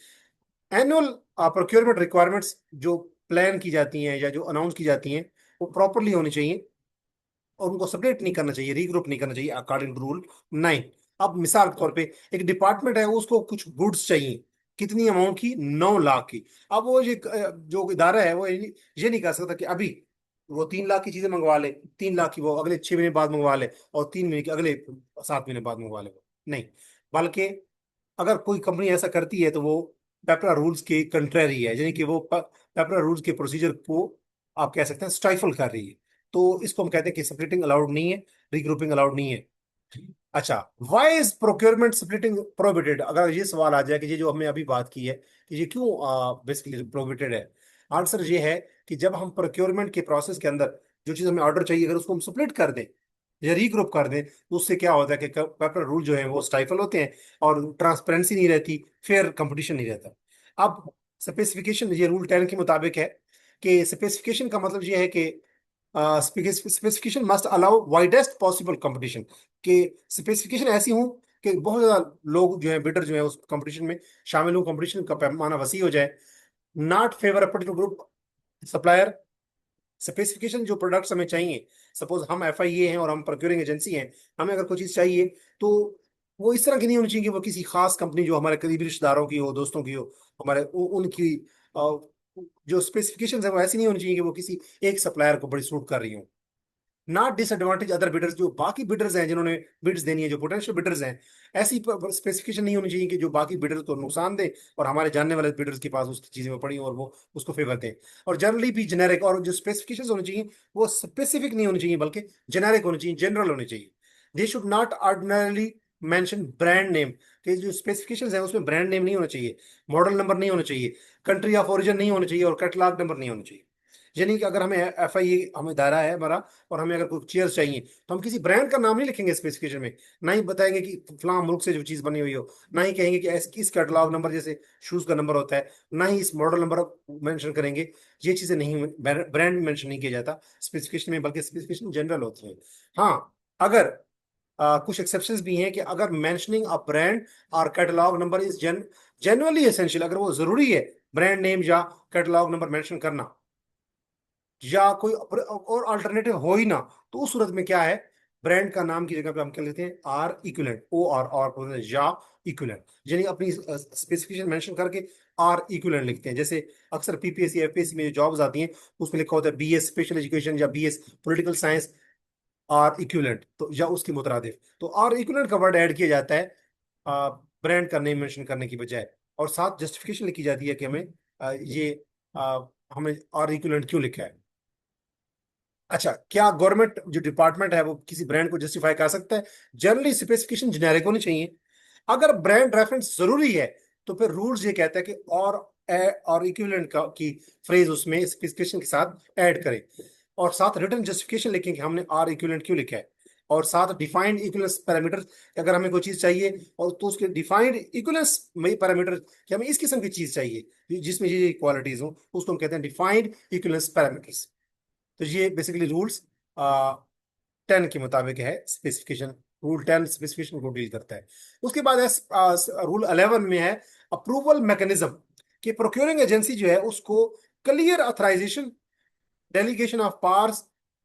एनुअल प्रोक्योरमेंट रिक्वायरमेंट्स जो प्लान की जाती हैं या जो अनाउंस की जाती हैं वो प्रॉपरली होनी चाहिए, और उनको सेपरेट नहीं करना चाहिए, रीग्रुप नहीं करना चाहिए अकॉर्डिंग टू रूल 9। अब मिसाल के तौर पे एक डिपार्टमेंट है, उसको कुछ गुड्स चाहिए, कितनी अमाउंट की, 9 लाख की। अब वो ये जो इदारा है वो ये नहीं कर सकता कि अभी वो 3 लाख की चीजें मंगवा ले, 3 लाख की वो अगले 6 महीने बाद मंगवा ले, और 3 महीने की अगले 7 महीने बाद मंगवा ले, नहीं। बल्कि अगर कोई कंपनी ऐसा करती है तो वो पेपरा रूल्स के कंट्रेरी है, यानी कि वो पेपरा रूल्स के प्रोसीजर को आप कह सकते हैं स्टाइफल कर रही है। तो इसको हम कहते हैं कि स्प्लिटिंग अलाउड नहीं है, रीग्रुपिंग अलाउड नहीं है। अच्छा, why is procurement splitting prohibited? अगर ये सवाल आ जाए कि ये जो हमने अभी बात की है कि ये क्यों बेसिकली प्रोहिबिटेड है, आंसर ये है कि जब हम प्रोक्योरमेंट के प्रोसेस के अंदर जो चीज हमें ऑर्डर चाहिए, अगर उसको हम स्प्लिट कर दें या रीग्रुप कर दें, तो उससे क्या होता है कि पेपर रूल जो है वो स्टाइफल होते हैं, और ट्रांसपेरेंसी नहीं रहती, फेयर कंपटीशन नहीं रहता। अब स्पेसिफिकेशन, ये रूल 10 के मुताबिक है कि स्पेसिफिकेशन का मतलब ये है कि specification must allow widest possible competition. कि स्पेसिफिकेशन ऐसी हो कि बहुत ज्यादा लोग जो है, बिडर जो है उस कंपटीशन में शामिल हो, कंपटीशन का पैमाना वसी हो जाए। Not favour a particular group supplier. Specification जो प्रोडक्ट्स हमें चाहिए, सपोज हम FIA हैं और हम प्रोक्योरिंग एजेंसी हैं, हमें अगर कोई चीज चाहिए, तो वो इस तरह की नहीं होनी चाहिए कि वो किसी खास कंपनी जो हमारे करीबी रिश्तेदारों की हो, दोस्तों की हो, हमारे उनकी जो स्पेसिफिकेशन है वो ऐसी नहीं होनी चाहिए कि वो किसी एक सप्लायर को बड़ी सूट कर रही हो। नॉट डिसएडवांटेज अदर बिडर्स, जो बाकी बिडर्स हैं जिन्होंने बिड्स देनी है, जो पोटेंशियल बिडर्स हैं, ऐसी स्पेसिफिकेशन नहीं होनी चाहिए कि जो बाकी बिडर्स को नुकसान दे और हमारे जानने वाले बिडर्स के पास उस चीजें में पड़ी और वो उसको फेवर दें। और जनरली भी जेनेरिक, और जो स्पेसिफिकेशन होनी चाहिए वो स्पेसिफिक नहीं होनी चाहिए, बल्कि जेनेरिक होनी चाहिए, जनरल होनी चाहिए। They should not ordinarily mention brand name. कि जो स्पेसिफिकेशंस है उसमें ब्रांड नेम नहीं होना चाहिए, मॉडल नंबर नहीं होना चाहिए, कंट्री ऑफ ओरिजिन नहीं होना चाहिए, और कैटलॉग नंबर नहीं होना चाहिए। यानी कि अगर हमें FIA हमें दायरा है हमारा, और हमें अगर कोई चेयर्स चाहिए, तो हम किसी ब्रांड का नाम नहीं लिखेंगे स्पेसिफिकेशन में, ना ही बताएंगे कि फलां मुल्क से जो चीज बनी हुई हो, ना ही कहेंगे कि इस कैटलॉग नंबर जैसे शूज का नंबर होता है, ना ही इस मॉडल नंबर मेंशन करेंगे। ये चीजें नहीं, ब्रांड मेंशन नहीं किया जाता स्पेसिफिकेशन में, बल्कि स्पेसिफिकेशन जनरल होती है। हाँ, अगर कुछ एक्सेप्शंस भी हैं कि अगर मेंशनिंग अ ब्रांड और catalogue number is genuinely essential, अगर वो जरूरी है ब्रांड नेम या कैटलॉग नंबर मेंशन करना, या कोई और अल्टरनेटिव हो ही ना, तो उस सूरत में क्या है, ब्रांड का नाम की जगह पे हम क्या लेते हैं, आर इक्विलेंट, ओ आर और या इक्विलेंट, यानी अपनी स्पेसिफिकेशन मेंशन करके आर इक्विलेंट लिखते हैं। जैसे अक्सर पीपीएससी एफपीएससी में जो जॉब्स आती हैं उसमें लिखा होता है बीएस स्पेशल एजुकेशन या BS political science or equivalent, तो या उसकी मुतरादिफ, तो आर इक्विलेंट का वर्ड ऐड किया जाता है ब्रांड का नेम मेंशन करने की बजाय, और साथ जस्टिफिकेशन लिखी जाती है कि हमें ये हमें आर इक्विलेंट क्यों लिखा है। अच्छा, क्या गवर्नमेंट जो डिपार्टमेंट है वो किसी ब्रांड को जस्टिफाई कर सकता है? जनरली स्पेसिफिकेशन जेनेरिक होनी चाहिए। अगर ब्रांड रेफरेंस जरूरी है तो फिर रूल्स ये कहता है कि और इक्विवेलेंट का की फ्रेज उसमें स्पेसिफिकेशन के साथ ऐड करें, और साथ रिटर्न जस्टिफिकेशन लिखें कि हमने आर इक्विवेलेंट क्यों लिखा है, और साथ डिफाइंड इक्विवेलेंस पैरामीटर, अगर हमें कोई चीज चाहिए और तो उसके डिफाइंड इक्विवेलेंस में पैरामीटर कि हमें इस किस्म की चीज चाहिए जिसमें ये क्वालिटीज हो, उसको हम कहते हैं डिफाइंड इक्विवेलेंस पैरामीटर्स। तो ये बेसिकली रूल्स 10 के मुताबिक है स्पेसिफिकेशन। रूल 10 स्पेसिफिकेशन को डील करता है। उसके बाद है रूल 11 में है अप्रूवल मैकेनिज्म, कि प्रोक्योरिंग एजेंसी जो है उसको clear authorisation delegation of powers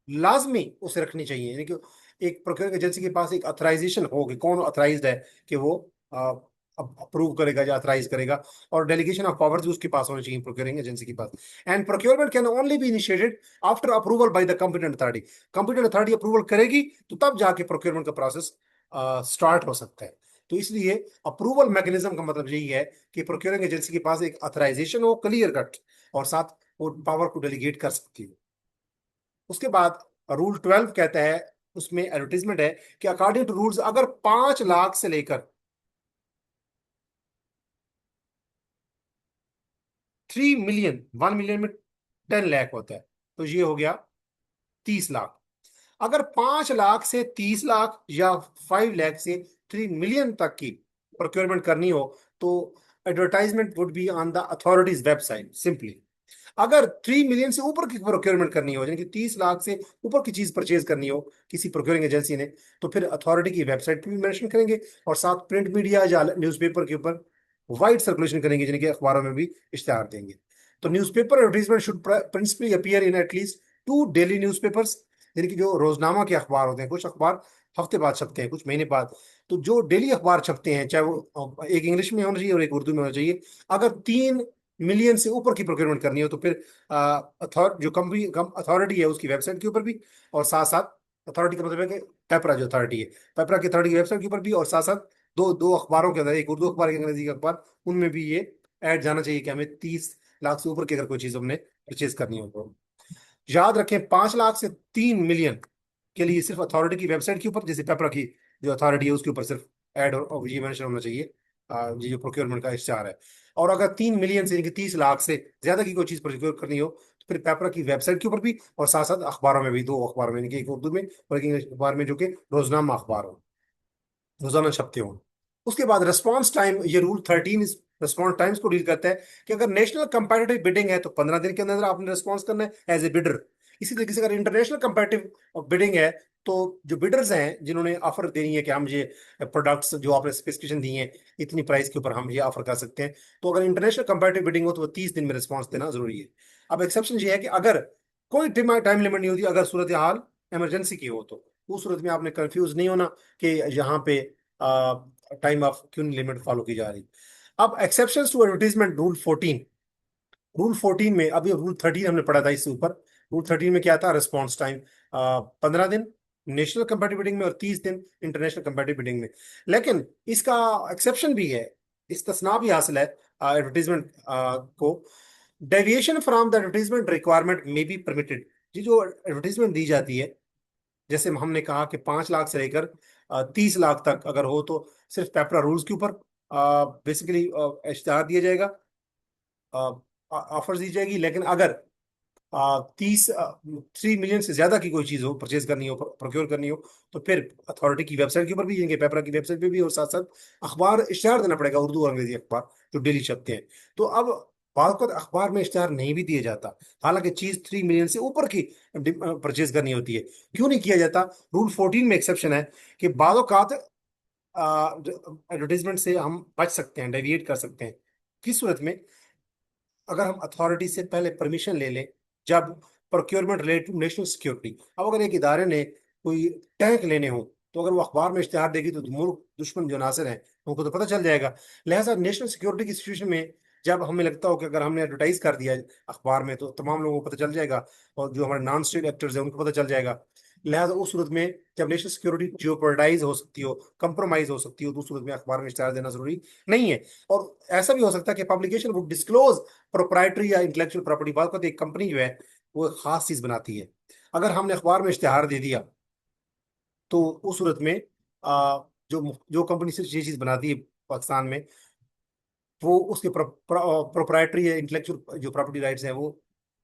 लाजमी उसे रखनी चाहिए, यानी कि एक प्रोक्योरिंग एजेंसी के पास एक अथराइजेशन होगी, कौन अथराइज्ड है कि वो अप्रूव करेगा या अथराइज करेगा, और डेलीगेशन ऑफ पावर्स भी उसके पास होनी चाहिए प्रोक्योरिंग एजेंसी के पास। And procurement can only be initiated after approval by the competent authority. Competent authority approval करेगी तो तब जाके प्रोक्योरमेंट का प्रोसेस स्टार्ट हो सकता है। तो इसलिए अप्रूवल मैकेनिज्म का मतलब यही है कि प्रोक्योरिंग एजेंसी के पास एक अथराइजेशन हो क्लियर कट, और साथ वो पावर को डेलीगेट कर सकती है। उसके बाद रूल 12 कहता है, उसमें एडवर्टीजमेंट है कि अकॉर्डिंग टू रूल्स अगर 5 लाख से लेकर 3 मिलियन, 1 मिलियन में 10 लाख होता है, तो ये हो गया 30 लाख। अगर 5 लाख से 30 लाख या 5 लाख से 3 मिलियन तक की प्रोक्योरमेंट करनी हो तो advertisement would be on the authorities website simply. अगर 3 मिलियन से ऊपर की प्रोक्योरमेंट करनी हो, यानी कि 30 लाख से ऊपर की चीज परचेज करनी हो किसी प्रोक्योरिंग एजेंसी ने, तो फिर अथॉरिटी की वेबसाइट पे भी मेंशन करेंगे, और साथ प्रिंट मीडिया या न्यूज़पेपर के ऊपर वाइड सर्कुलेशन करेंगे, जिनके अखबारों में भी इश्तेहार देंगे। तो newspaper advertisement should principally appear in at least 2 daily newspapers, यानी कि जो रोजनामा के अखबार होते हैं, कुछ अखबार हफ्ते बाद छपते हैं, कुछ महीने बाद, तो जो डेली अखबार छपते हैं, चाहे वो एक इंग्लिश में होना चाहिए और एक उर्दू में होना चाहिए। अगर 3 मिलियन से ऊपर की प्रोक्योरमेंट करनी हो तो फिर जो कंपनी अथॉरिटी है उसकी वेबसाइट के ऊपर भी, और साथ साथ अथॉरिटी का मतलब है कि पेपरा जो अथॉरिटी है, पेपरा की अथॉरिटी की वेबसाइट के ऊपर भी, और साथ साथ दो दो अखबारों के अंदर, एक उर्दू अखबार एक अंग्रेजी का अखबार, उनमें भी ये ऐड जाना चाहिए कि हमें 30 लाख से ऊपर की अगर कोई चीज हमने परचेज करनी हो तो। याद रखें, 5 लाख से 3 मिलियन के लिए सिर्फ अथॉरिटी की वेबसाइट के ऊपर, जैसे पेपरा की जो अथॉरिटी है उसके ऊपर सिर्फ ऐड और ये मेंशन होना चाहिए, ये जो प्रोक्योरमेंट का इश्तेहार है। और अगर 3 मिलियन से यानी कि 30 लाख से ज्यादा की कोई चीज प्रोक्योर करनी हो तो फिर पेपरा की वेबसाइट के ऊपर भी, और साथ साथ अखबारों में भी, दो अखबारों में, यानी कि एक उर्दू में और एक इंग्लिश अखबार में, जो कि रोजनामा अखबार हो, रोजाना छपते हो। उसके बाद रिस्पॉन्स टाइम, ये रूल 13 इस रिस्पॉन्स टाइम्स को डील करता है कि अगर नेशनल कंपैटिटिव बिडिंग है तो 15 दिन के अंदर आपने रिस्पॉन्स करना है एज ए बिडर। इसी तरीके से अगर इंटरनेशनल कंपैटिटिव बिडिंग है तो जो बिडर्स हैं जिन्होंने ऑफर देनी है कि हम ये प्रोडक्ट्स जो आपने स्पेसिफिकेशन दी हैं इतनी प्राइस के ऊपर हम ये ऑफर कर सकते हैं, तो अगर इंटरनेशनल कंपैटिटिव बिडिंग हो तो वो 30 दिन में रिस्पॉन्स देना जरूरी है। अब एक्सेप्शन ये है कि अगर कोई टाइम लिमिट नहीं होती, अगर सूरत हाल इमरजेंसी की हो तो उस सूरत में आपने कंफ्यूज नहीं होना कि यहाँ पे टाइम ऑफ क्यों लिमिट फॉलो की जा रही। अब exceptions to advertisement rule 14, rule 14 में, अभी रूल 13 हमने पढ़ा था इससे ऊपर, रूल 13 में क्या था, रिस्पॉन्स टाइम 15 दिन नेशनल कंपैटिटिव बिडिंग में और 30 दिन इंटरनेशनल कंपैटिटिव बिडिंग में। लेकिन इसका एक्सेप्शन भी है, इस्तिस्ना भी हासिल है एडवर्टीजमेंट को। Deviation from the advertisement requirement में बी परमिटेड। ये जो एडवर्टीजमेंट दी जाती है, जैसे हमने कहा कि 5 लाख से लेकर 30 लाख तक अगर हो तो सिर्फ पेपरा रूल्स के ऊपर बेसिकली इश्तेहार दिया जाएगा, ऑफर दी जाएगी। लेकिन अगर 3 मिलियन से ज्यादा की कोई चीज हो, परचेज करनी हो, प्रोक्योर करनी हो, तो फिर अथॉरिटी की वेबसाइट के ऊपर भी, इनके पेपरा की वेबसाइट पे भी, और साथ साथ अखबार इश्तेहार देना पड़ेगा, उर्दू और अंग्रेजी अखबार जो डेली छपते हैं। तो अब बाद को अखबार में इश्तेहार नहीं भी दिया जाता, हालांकि चीज 3 मिलियन से ऊपर की परचेज करनी होती है। क्यों नहीं किया जाता? रूल 14 में एक्सेप्शन है कि बाद एडवर्टीजमेंट से हम बच सकते हैं, डेविएट कर सकते हैं। किस सूरत में? अगर हम अथॉरिटी से पहले परमिशन ले लें, जब procurement related to national security. अब अगर एक इदारे ने कोई टैंक लेने हो, तो अगर वो अखबार में इश्तेहार देगी तो मुल्क दुश्मन जो नासिर हैं उनको तो पता चल जाएगा। लिहाजा नेशनल सिक्योरिटी की सिचुएशन में जब हमें लगता हो कि अगर हमने एडवर्टाइज कर दिया अखबार में तो तमाम लोगों को पता चल जाएगा, और जो हमारे नॉन स्टेट एक्टर्स हैं उनको पता चल जाएगा। लिहाजा उस सूरत में जब नेशनल सिक्योरिटी जियोपर्डाइज हो सकती हो, कंप्रोमाइज हो सकती हो, तो उस सूरत में अखबार में इश्तेहार देना जरूरी नहीं है। और ऐसा भी हो सकता है कि पब्लिकेशन वुड डिस्क्लोज प्रोप्राइटरी या इंटेलेक्चुअल प्रॉपर्टी। बात करते एक कंपनी जो है वो एक खास चीज बनाती है, अगर हमने अखबार में इश्तेहार दे दिया तो उस सूरत में जो जो कंपनी से ये चीज बनाती है पाकिस्तान में, वो उसके प्रोप्राइटरी या इंटेलेक्चुअल जो प्रॉपर्टी राइट्स हैं वो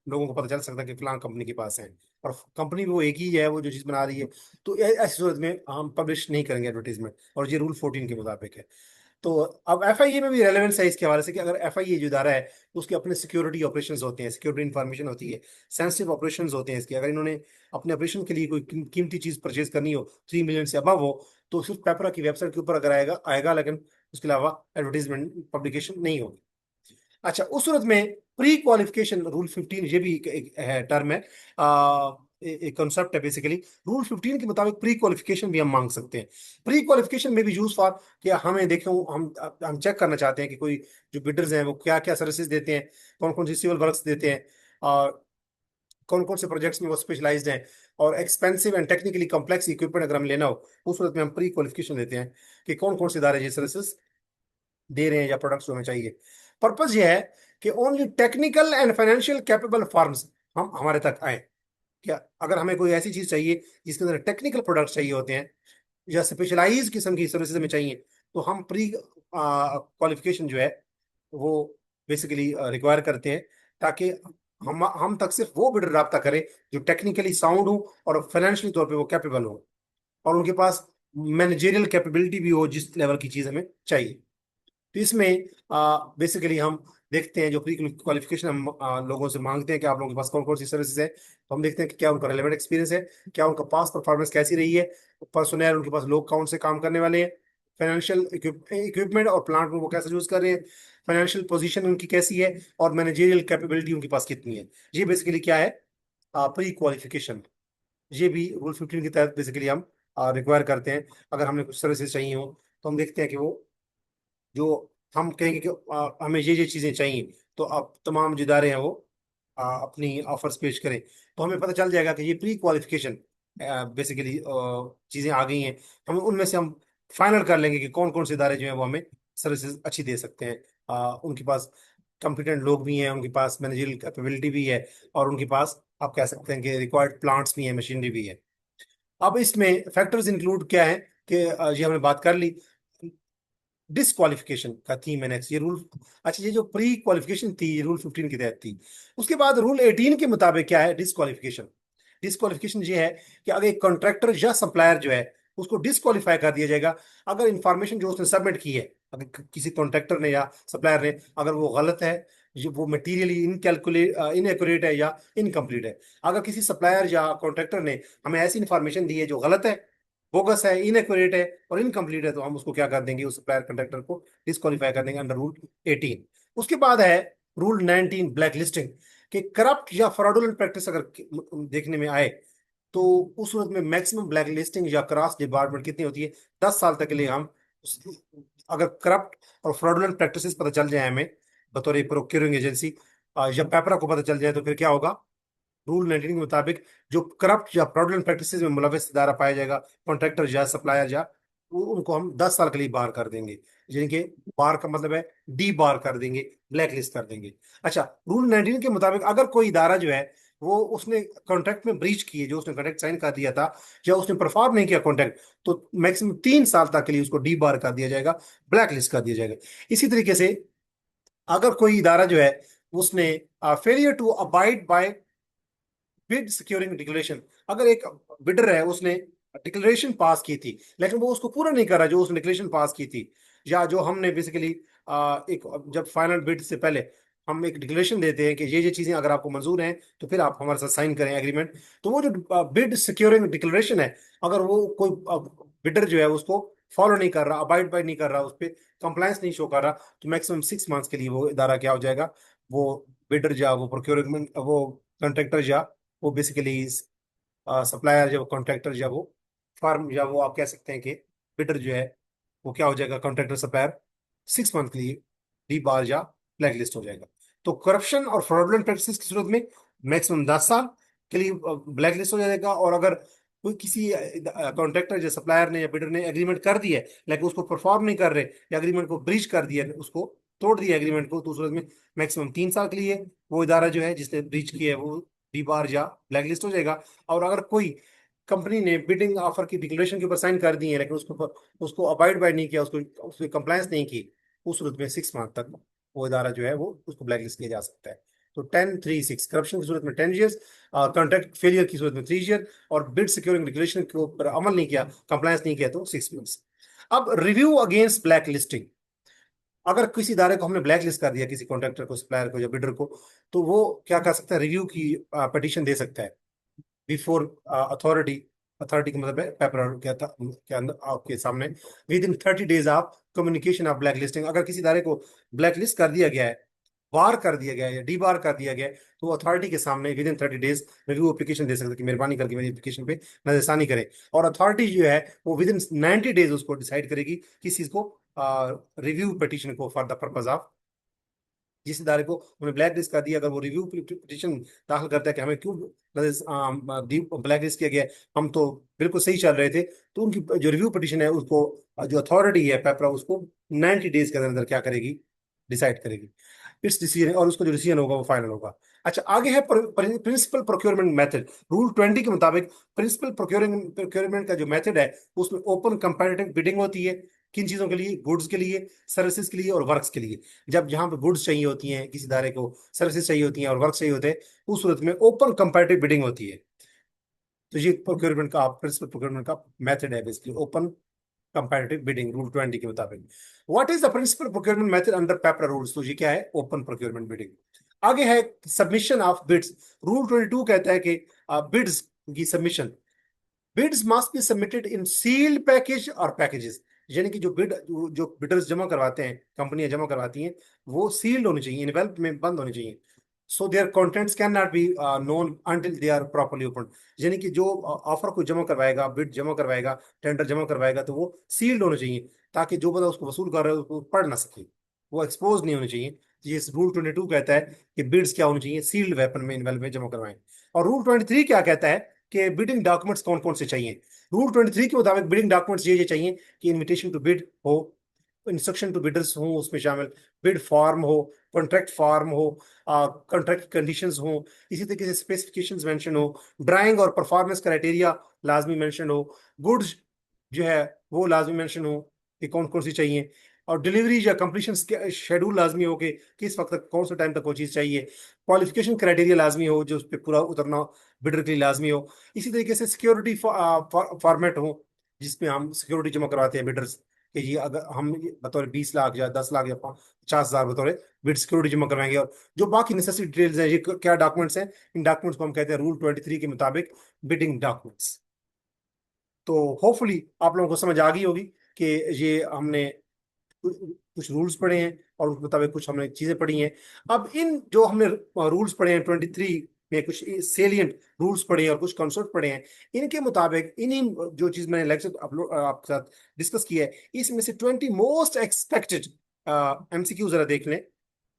लोगों को पता चल सकता है कि फलां कंपनी के पास है, और कंपनी भी वो एक ही है वो जो चीज बना रही है। तो ऐसी सूरत में हम पब्लिश नहीं करेंगे एडवर्टीजमेंट, और ये रूल 14 के मुताबिक है। तो अब एफआईए में भी रेलेवेंस है इसके हवाले से कि अगर एफआईए जो इदारा है उसके अपने सिक्योरिटी ऑपरेशंस होते हैं, सिक्योरिटी इंफॉर्मेशन होती है, सेंसिटिव ऑपरेशंस होते हैं इसके। अगर इन्होंने अपने ऑपरेशन के लिए कोई कीमती चीज परचेज करनी हो, 3 मिलियन से अबव हो, तो सिर्फ पेपरा की वेबसाइट के ऊपर अगर आएगा आएगा, लेकिन उसके अलावा एडवर्टीजमेंट पब्लिकेशन नहीं होगी। अच्छा, उस सूरत में प्री क्वालिफिकेशन रूल 15, ये भी एक है टर्म है, एक कॉन्सेप्ट है बेसिकली। रूल 15 के मुताबिक प्री क्वालिफिकेशन भी हम मांग सकते हैं। प्री क्वालिफिकेशन में भी यूज फॉर कि हमें देखें, हम चेक करना चाहते हैं कि कोई जो बिडर्स हैं वो क्या क्या सर्विसेज देते हैं, कौन कौन सी सिविल वर्क्स देते हैं, और कौन कौन से प्रोजेक्ट्स में वो स्पेशलाइज्ड हैं, और expensive and technically complex equipment अगर हम लेना हो, उस सूरत में हम प्री क्वालिफिकेशन देते हैं कि कौन कौन से इदारे ये सर्विसेज दे रहे हैं या प्रोडक्ट्स हमें चाहिए। पर्पज ये है कि only technical and financial capable firms हम हमारे तक आए। क्या अगर हमें कोई ऐसी चीज चाहिए जिसके अंदर टेक्निकल प्रोडक्ट्स चाहिए होते हैं या स्पेशलाइज किस्म की सर्विसेज में चाहिए, तो हम प्री क्वालिफिकेशन जो है वो बेसिकली रिक्वायर करते हैं, ताकि हम तक सिर्फ वो बिडर रब्ता करे जो टेक्निकली साउंड हो और फाइनेंशियली तौर पे वो कैपेबल हो, और उनके पास मैनेजेरियल कैपेबिलिटी भी हो जिस लेवल की चीज हमें चाहिए। तो इसमें बेसिकली हम देखते हैं जो प्री क्वालिफिकेशन हम लोगों से मांगते हैं कि आप लोगों के पास कौन कौन सी सर्विसेज है, तो हम देखते हैं कि क्या उनका रेलेवेंट एक्सपीरियंस है, क्या उनका पास परफॉर्मेंस कैसी रही है, पर्सोनल उनके पास लोग कौन से काम करने वाले हैं, फाइनेंशियल इक्विपमेंट और प्लांट में वो कैसे यूज कर रहे हैं, फाइनेंशियल पोजीशन उनकी कैसी है, और मैनेजेरियल कैपेबिलिटी उनके पास कितनी है। ये बेसिकली क्या है? Pre qualification. ये भी रूल 15 के तहत बेसिकली हम रिक्वायर करते हैं। अगर हमने कुछ सर्विसेज चाहिए हो तो हम देखते हैं कि वो जो हम कहेंगे कि हमें ये चीजें चाहिए, तो अब तमाम जो इदारे हैं वो अपनी ऑफर्स पेश करें, तो हमें पता चल जाएगा कि ये प्री क्वालिफिकेशन बेसिकली चीजें आ गई हैं। हम उनमें से हम फाइनल कर लेंगे कि कौन कौन से इदारे जो हैं वो हमें सर्विसेज अच्छी दे सकते हैं। उनके पास कॉम्पिटेंट लोग भी हैं, उनके पास मैनेजरियल कैपेबिलिटी भी है, और उनके पास आप कह सकते हैं कि रिक्वायर्ड प्लांट्स भी हैं, मशीनरी भी है। अब इसमें फैक्टर्स इंक्लूड क्या है कि ये हमने बात कर ली। डिसक्वालिफिकेशन का थी मैंने ये रूल। अच्छा, ये जो प्री क्वालिफिकेशन थी ये रूल 15 के तहत थी। उसके बाद रूल 18 के मुताबिक क्या है डिसक्वालिफिकेशन? डिसक्वालिफिकेशन ये है कि अगर एक कॉन्ट्रैक्टर या सप्लायर जो है उसको डिसक्वालीफाई कर दिया जाएगा अगर इंफॉर्मेशन जो उसने सबमिट की है, अगर किसी कॉन्ट्रैक्टर ने या सप्लायर ने, अगर वो गलत है, वो मटीरियली इनएक्यूरेट है या इनकम्प्लीट है। अगर किसी सप्लायर या कॉन्ट्रैक्टर ने हमें ऐसी इंफॉर्मेशन दी है जो गलत है, बोगस है, इनएक्यूरेट है और इनकम्प्लीट है, तो हम उसको क्या कर देंगे, उस सप्लायर कॉन्ट्रैक्टर को डिस्क्वालीफाई कर देंगे अंडर रूल 18। उसके बाद है रूल 19 ब्लैक लिस्टिंग, कि करप्ट या फ्रॉडुलेंट प्रैक्टिस अगर देखने में आए तो उस सूरत में मैक्सिमम ब्लैक लिस्टिंग या क्रॉस डिपार्टमेंट कितनी होती है? 10 साल तक के लिए हम अगर करप्ट और फ्रॉडुलेंट प्रैक्टिसेस पता चल जाए हमें बतौर प्रोक्योरिंग एजेंसी, या पेपरा को पता चल जाए, तो फिर क्या होगा? रूल 19 के मुताबिक जो करप्ट या फ्रॉडुलेंट प्रैक्टिसेस में मुलविस इदारा पाया जाएगा, कॉन्ट्रैक्टर या सप्लायर या, उनको हम 10 साल के लिए बार कर देंगे। यानी कि बार का मतलब है डी बार कर देंगे, ब्लैक लिस्ट कर देंगे। अच्छा, रूल 19 के मुताबिक अगर कोई इदारा जो है वो उसने कॉन्ट्रैक्ट में ब्रीच की है, जो उसने कॉन्ट्रैक्ट साइन कर दिया था, या उसने परफॉर्म नहीं किया कॉन्ट्रैक्ट, तो मैक्सिमम 3 साल तक के लिए उसको डी बार कर दिया जाएगा, ब्लैक लिस्ट कर दिया जाएगा। इसी तरीके से अगर कोई इदारा जो है उसने failure to abide by bid securing declaration, अगर एक बिडर है उसने डिक्लेरेशन पास की थी लेकिन वो उसको पूरा नहीं करा जो उसने डिक्लेरेशन पास की थी, या जो हमने बेसिकली एक जब फाइनल बिड से पहले हम एक डिक्लेरेशन देते हैं कि ये चीजें अगर आपको मंजूर हैं तो फिर आप हमारे साथ साइन करें एग्रीमेंट। तो वो जो बिड सिक्योरिंग डिक्लेरेशन है, अगर वो कोई बिडर जो है उसको फॉलो नहीं कर रहा, अबाइड बाय नहीं कर रहा, उस पर कंप्लायंस नहीं शो कर रहा, तो मैक्सिमम 6 मंथ्स के लिए वो इदारा क्या हो जाएगा, वो बिडर या वो प्रोक्योरमेंट वो कॉन्ट्रैक्टर या वो बेसिकली सप्लायर या वो कॉन्ट्रैक्टर या वो फार्म या वो आप कह सकते हैं कि बिडर जो है वो क्या हो जाएगा, कॉन्ट्रैक्टर सप्लायर 6 मंथ के लिए डी बार या ब्लैक लिस्ट हो जाएगा। तो करप्शन और फ्रॉडुलेंट प्रैक्टिस की सूरत में मैक्सिमम 10 साल के लिए ब्लैक लिस्ट हो जाएगा। और अगर कोई किसी कॉन्ट्रैक्टर या सप्लायर ने या बिडर ने एग्रीमेंट कर दी है लेकिन उसको परफॉर्म नहीं कर रहे या एग्रीमेंट को ब्रीच कर दिया, उसको तोड़ दिया एग्रीमेंट को, तो उस सूरत में मैक्सिमम 3 साल के लिए वो इदारा जो है जिसने ब्रीच किया है वो डी बार या ब्लैक लिस्ट हो जाएगा। और अगर कोई कंपनी ने बिडिंग ऑफर की डिक्लेरेशन के ऊपर साइन कर दी है लेकिन उसको उसको अबाइड बाय नहीं किया, उसको उसकी कंप्लायंस नहीं की, उस सूरत में 6 मंथ तक वो इदारा जो है वो उसको ब्लैक लिस्ट किया जा सकता है। तो 10-3-6 करप्शन की सूरत में 10 ईयर्स, कॉन्ट्रैक्ट फेलियर की सूरत में 3 ईयर, और बिड सिक्योरिंग रेगुलेशन के ऊपर अमल नहीं किया, कंप्लायंस नहीं किया तो 6 मंथ्स। अब रिव्यू अगेंस्ट ब्लैक लिस्टिंग, अगर किसी इदारे को हमने ब्लैक लिस्ट कर दिया, किसी कॉन्ट्रैक्टर को, सप्लायर को या बिडर को, तो वो क्या कर सकता है, रिव्यू की पिटीशन दे सकता है बिफोर अथॉरिटी। अथॉरिटी का मतलब है पेपर के अंदर आपके सामने, within 30 days of communication of black listing. अगर किसी इदारे को ब्लैक लिस्ट कर दिया गया है, बार कर दिया गया है या डी बार कर दिया गया है, तो वो अथॉरिटी के सामने within 30 days review application दे सकते हैं कि मेहरबानी करके मेरी एप्लीकेशन पे नजरसानी करें। और अथॉरिटी जो है वो विद इन 90 डेज उसको डिसाइड करेगी किस चीज को, रिव्यू पिटीशन को, फॉर द पर्पज ऑफ, जिस इदारे को उन्हें ब्लैक लिस्ट कर दिया, अगर वो रिव्यू पिटीशन दाखिल करता है कि हमें क्यों ब्लैक लिस्ट किया गया है, हम तो बिल्कुल सही चल रहे थे, तो उनकी जो रिव्यू पिटीशन है उसको जो अथॉरिटी है पेपरा उसको 90 डेज के अंदर अंदर क्या करेगी, डिसाइड करेगी इट्स डिसीजन, और उसका जो डिसीजन होगा वो फाइनल होगा। अच्छा, आगे है प्रिंसिपल प्रोक्योरमेंट मेथड। रूल 20 के मुताबिक प्रिंसिपल प्रोक्योरमेंट का जो मेथड है उसमें ओपन कंपैरेटिव बिडिंग होती है। किन चीजों के लिए, गुड्स के लिए, सर्विसेज के लिए और वर्क्स के लिए। जब जहां पे गुड्स चाहिए होती हैं किसी इदारे को, सर्विसेज चाहिए होती हैं और वर्क चाहिए होते हैं, उस सूरत में ओपन कंपैरेटिव बिडिंग होती है। तो ये प्रोक्योरमेंट का प्रिंसिपल प्रोक्योरमेंट का मेथड है, basically open comparative bidding, rule 20 के मुताबिक। What is the principal procurement method under PPRA rules, तो ये क्या है, ओपन प्रोक्योरमेंट बिडिंग। आगे है सबमिशन ऑफ बिड्स। रूल 22 कहता है कि बिड्स की submission, bids must be submitted in sealed package और पैकेजेस, यानी कि जो जो बिडर्स जमा करवाते हैं, कंपनियां जमा करवाती हैं, वो सील्ड होनी चाहिए, इनवेल्प में बंद होनी चाहिए। So their contents can not be known until they are properly open, यानी कि जो ऑफर को जमा करवाएगा, बिड जमा करवाएगा, टेंडर जमा करवाएगा, तो वो सील्ड होने चाहिए ताकि जो बंदा उसको वसूल कर रहा है उसको पढ़ ना सके, वो एक्सपोज नहीं होनी चाहिए। ये रूल 22 कहता है कि बिड्स क्या होनी चाहिए, सील्ड वेपन में, इनवेल्प में जमा करवाएं। और रूल 23 क्या कहता है कि बिडिंग डॉक्यूमेंट्स कौन कौन से चाहिए। रूल 23 के मुताबिक बिडिंग डॉक्यूमेंट्स ये चाहिए कि इनविटेशन टू बिड हो, इंस्ट्रक्शन टू बिडर्स हो उसमें शामिल, बिड फॉर्म हो, कॉन्ट्रैक्ट फॉर्म हो, कॉन्ट्रैक्ट कंडीशंस हो, इसी तरीके से स्पेसिफिकेशंस मेंशन हो, ड्राइंग और परफॉर्मेंस क्राइटेरिया लाजमी मेंशन हो, गुड्स जो है वो लाजमी मेंशन हो कि कौन कौन सी चाहिए, और डिलीवरी या कंप्लीशन शेड्यूल लाजमी हो कि किस वक्त तक, कौन से टाइम तक वो चीज़ चाहिए, क्वालिफिकेशन क्राइटेरिया लाजमी हो जो उस पर पूरा उतरना बिडर के लिए लाजमी हो। इसी तरीके से सिक्योरिटी फॉर्मेट हो जिसमें हम सिक्योरिटी जमा करवाते हैं बिडर्स, कि ये अगर हम बतौर 20 लाख या 10 लाख या 50,000 बतौर बिड सिक्योरिटी जमा करवाएंगे, और जो बाकी नेसेसरी डिटेल्स हैं, ये क्या डॉक्यूमेंट्स हैं, इन डॉक्यूमेंट्स को हम कहते हैं रूल 23 के मुताबिक बिडिंग डॉक्यूमेंट्स। तो होपफुली आप लोगों को समझ आ गई होगी कि ये हमने कुछ रूल्स पढ़े हैं और उस मुताबिक कुछ हमने चीजें पढ़ी हैं। अब इन जो हमने रूल्स पढ़े हैं 23 में, कुछ सेलिएंट रूल्स पढ़े हैं और कुछ कॉन्सेप्ट पढ़े हैं, इनके मुताबिक इन्हीं जो चीज मैंने लेक्चर अपलोड आपके साथ डिस्कस किया है, इसमें से 20 मोस्ट एक्सपेक्टेड एमसीक्यू जरा देख लें।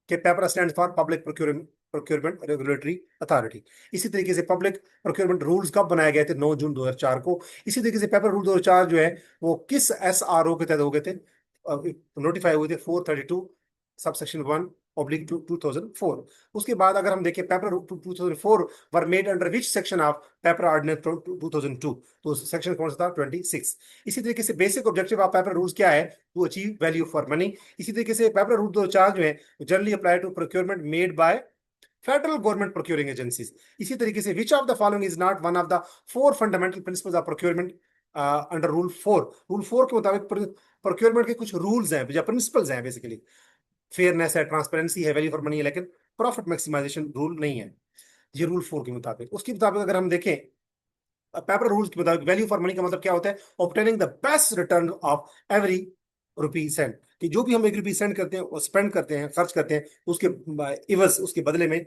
कि paper stand for public procurement regulatory authority. इसी तरीके से पब्लिक प्रोक्योरमेंट रूल्स कब बनाए गए थे, 9 जून 2004 को। इसी तरीके से पेपर रूल 2004 जो है वो किस एसआरओ के तहत हो गए थे, नोटिफाई हुए थे, 432 सबसेक्शन 1 ऑब्लिक 2004। उसके बाद अगर हम देखें PPRA 2004 were made under which section of PPRA ordinance 2002, तो सेक्शन कौन सा था, 26। इसी तरीके से basic objective of PPRA rules क्या है, to achieve value for money. इसी तरीके से पेपर रूल 2004 जो है generally apply to procurement made by federal government procuring agencies. इसी तरीके से which of the following is not one of the 4 fundamental principles of procurement under rule 4। Rule 4 के मुताबिक प्रोक्योरमेंट के कुछ रूल्स हैं या प्रिंसिपल्स हैं बेसिकली, फेयरनेस है, ट्रांसपेरेंसी है, वैल्यू फॉर मनी है, लेकिन प्रॉफिट मैक्सिमाइजेशन रूल नहीं है। ये रूल 4 के मुताबिक, उसके मुताबिक अगर हम देखें, पेपर रूल्स के मुताबिक वैल्यू फॉर मनी का मतलब क्या होता है? Obtaining the best return of every rupee send, कि जो भी हम 1 रुपी सेंड करते हैं, स्पेंड करते हैं, खर्च करते हैं, उसके इवज, उसके बदले में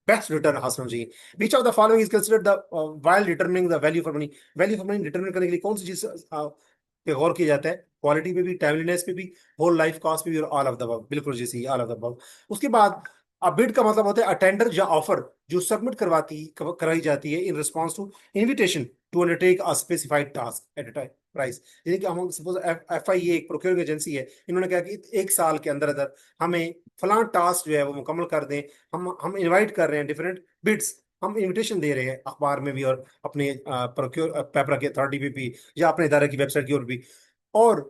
बेस्ट रिटर्न हासिल होना चाहिए। विच of the following is considered the while determining the value for money? Value for money determine करने के लिए कौन सी चीज पे गौर किया जाता है? क्वालिटी पे भी, टाइमलीनेस पे भी, होल लाइफ कॉस्ट पे भी, और ऑल ऑफ द अबव, बिल्कुल जैसे ऑल ऑफ द अबव। उसके बाद बिड का मतलब होता है अटेंडर या ऑफर जो सबमिट कराई जाती है in response to invitation to undertake a specified task at a time price. यानी कि हम सपोज एफ आई ए एक प्रोक्योरिंग एजेंसी है, इन्होंने कहा कि 1 साल के अंदर अंदर हमें फलां टास्क जो है वो मुकम्मल कर दें। हम इनवाइट कर रहे हैं डिफरेंट बिड्स, हम इनविटेशन दे रहे हैं अखबार में भी, और अपने प्रोक्योर पेपर की अथॉरिटी पे भी, या अपने इदारे की वेबसाइट की ओर भी। और